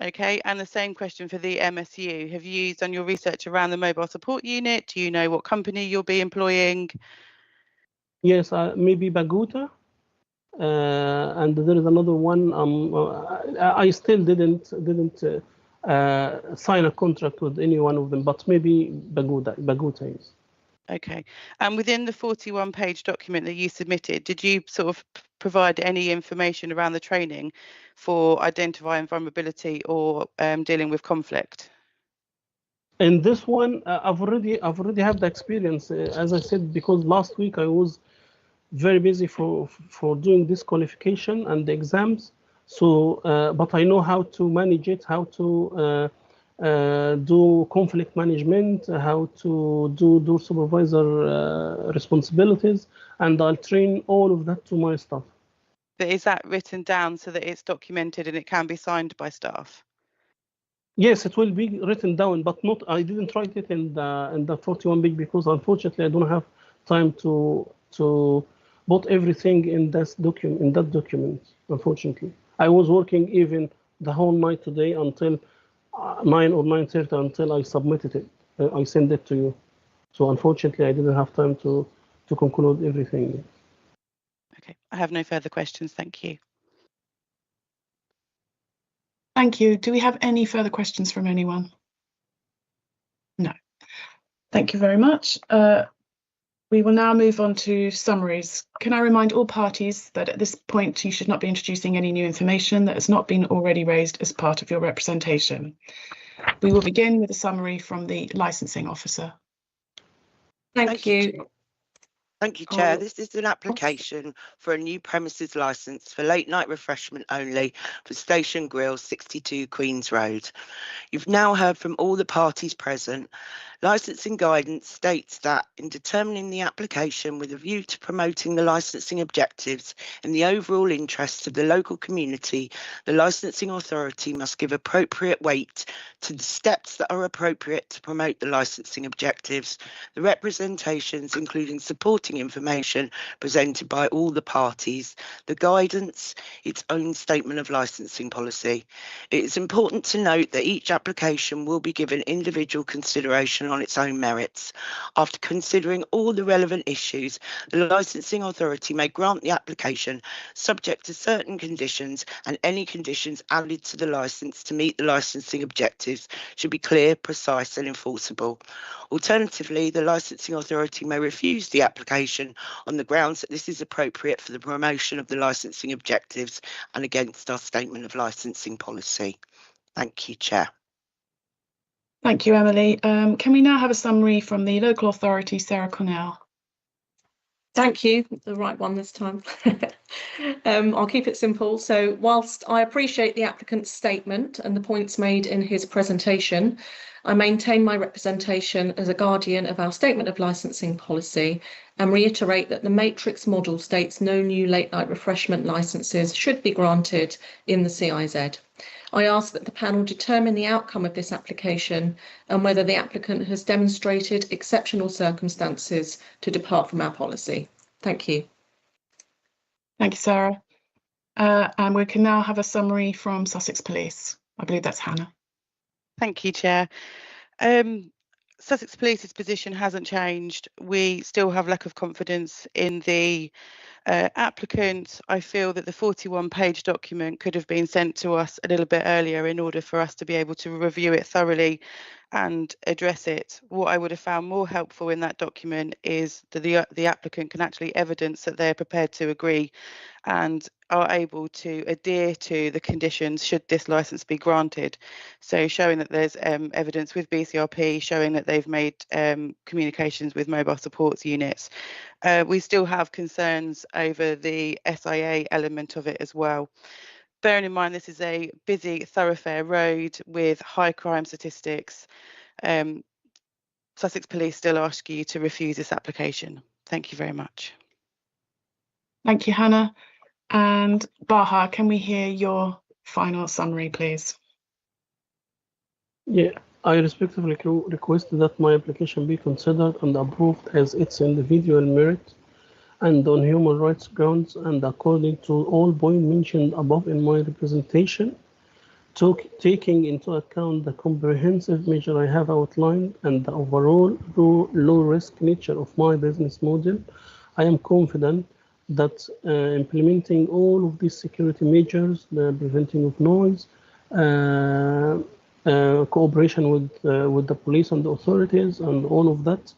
Okay, and the same question for the MSU. Have you done your research around the mobile support unit? Do you know what company you'll be employing? Yes, maybe Baguta. And there is another one. I still didn't sign a contract with any one of them, but maybe Baguta is. Okay, and within the 41-page document that you submitted, did you sort of provide any information around the training for identifying vulnerability or dealing with conflict? In this one, I've already had the experience, as I said, because last week I was very busy for doing this qualification and the exams. So, but I know how to manage it, how to do conflict management, how to do door supervisor responsibilities, and I'll train all of that to my staff. But is that written down so that it's documented and it can be signed by staff? Yes, it will be written down, but not. I didn't write it in the 41 page because unfortunately I don't have time to put everything in that document. Unfortunately, I was working even the whole night today until 9 or 9:30 until I submitted it. I sent it to you. So unfortunately, I didn't have time to conclude everything. Okay, I have no further questions. Thank you. Thank you. Do we have any further questions from anyone? No. Thank you very much. We will now move on to summaries. Can I remind all parties that at this point you should not be introducing any new information that has not been already raised as part of your representation. We will begin with a summary from the licensing officer. Thank you. Thank you, Chair. This is an application for a new premises licence for late night refreshment only for Station Grill, 62 Queen's Road. You've now heard from all the parties present. Licensing guidance states that in determining the application with a view to promoting the licensing objectives in the overall interests of the local community, the licensing authority must give appropriate weight to the steps that are appropriate to promote the licensing objectives, the representations including supporting information presented by all the parties, the guidance, its own statement of licensing policy. It is important to note that each application will be given individual consideration on its own merits. After considering all the relevant issues, the licensing authority may grant the application subject to certain conditions, and any conditions added to the licence to meet the licensing objectives should be clear, precise and enforceable. Alternatively, the licensing authority may refuse the application on the grounds that this is appropriate for the promotion of the licensing objectives and against our statement of licensing policy. Thank you, Chair. Thank you, Emily. Can we now have a summary from the local authority, Sarah Cornell? Thank you, the right one this time. I'll keep it simple. So whilst I appreciate the applicant's statement and the points made in his presentation, I maintain my representation as a guardian of our statement of licensing policy and reiterate that the matrix model states no new late night refreshment licences should be granted in the CIZ. I ask that the panel determine the outcome of this application and whether the applicant has demonstrated exceptional circumstances to depart from our policy. Thank you. Thank you, Sarah. And we can now have a summary from Sussex Police. I believe that's Hannah. Thank you, Chair. Sussex Police's position hasn't changed. We still have lack of confidence in the applicant. I feel that the 41-page document could have been sent to us a little bit earlier in order for us to be able to review it thoroughly and address it. What I would have found more helpful in that document is that the applicant can actually evidence that they're prepared to agree and are able to adhere to the conditions should this licence be granted. So showing that there's evidence with BCRP, showing that they've made communications with mobile supports units. We still have concerns over the SIA element of it as well. Bearing in mind this is a busy thoroughfare road with high crime statistics, Sussex Police still ask you to refuse this application. Thank you very much. Thank you, Hannah. And Baha, can we hear your final summary, please? Yeah, I respectfully request that my application be considered and approved as its individual merit and on human rights grounds and according to all points mentioned above in my representation, taking into account the comprehensive measure I have outlined and the overall low-risk nature of my business model. I am confident that implementing all of these security measures, the preventing of noise, cooperation with the police and the authorities and all of that,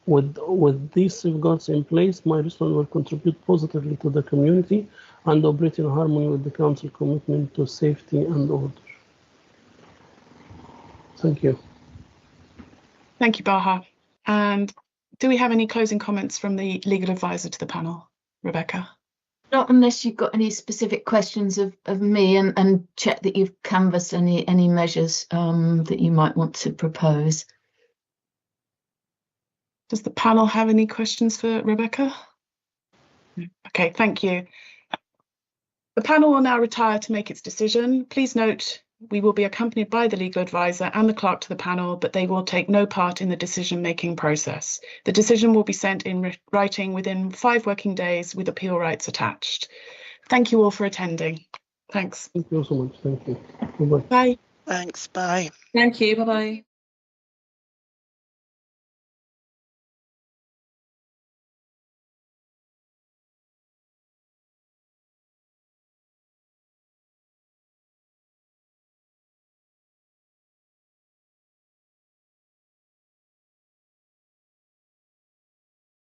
with these safeguards in place, my restaurant will contribute positively to the community and operate in harmony with the council commitment to safety and order. Thank you. Thank you, Baha. And do we have any closing comments from the legal advisor to the panel? Rebecca? Not unless you've got any specific questions of me and check that you've canvassed any measures that you might want to propose. Does the panel have any questions for Rebecca? Okay, thank you. The panel will now retire to make its decision. Please note we will be accompanied by the legal advisor and the clerk to the panel, but they will take no part in the decision-making process. The decision will be sent in writing within 5 working days with appeal rights attached. Thank you all for attending. Thanks. Thank you so much. Thank you. Bye. Thanks. Bye. Thank you. Bye-bye.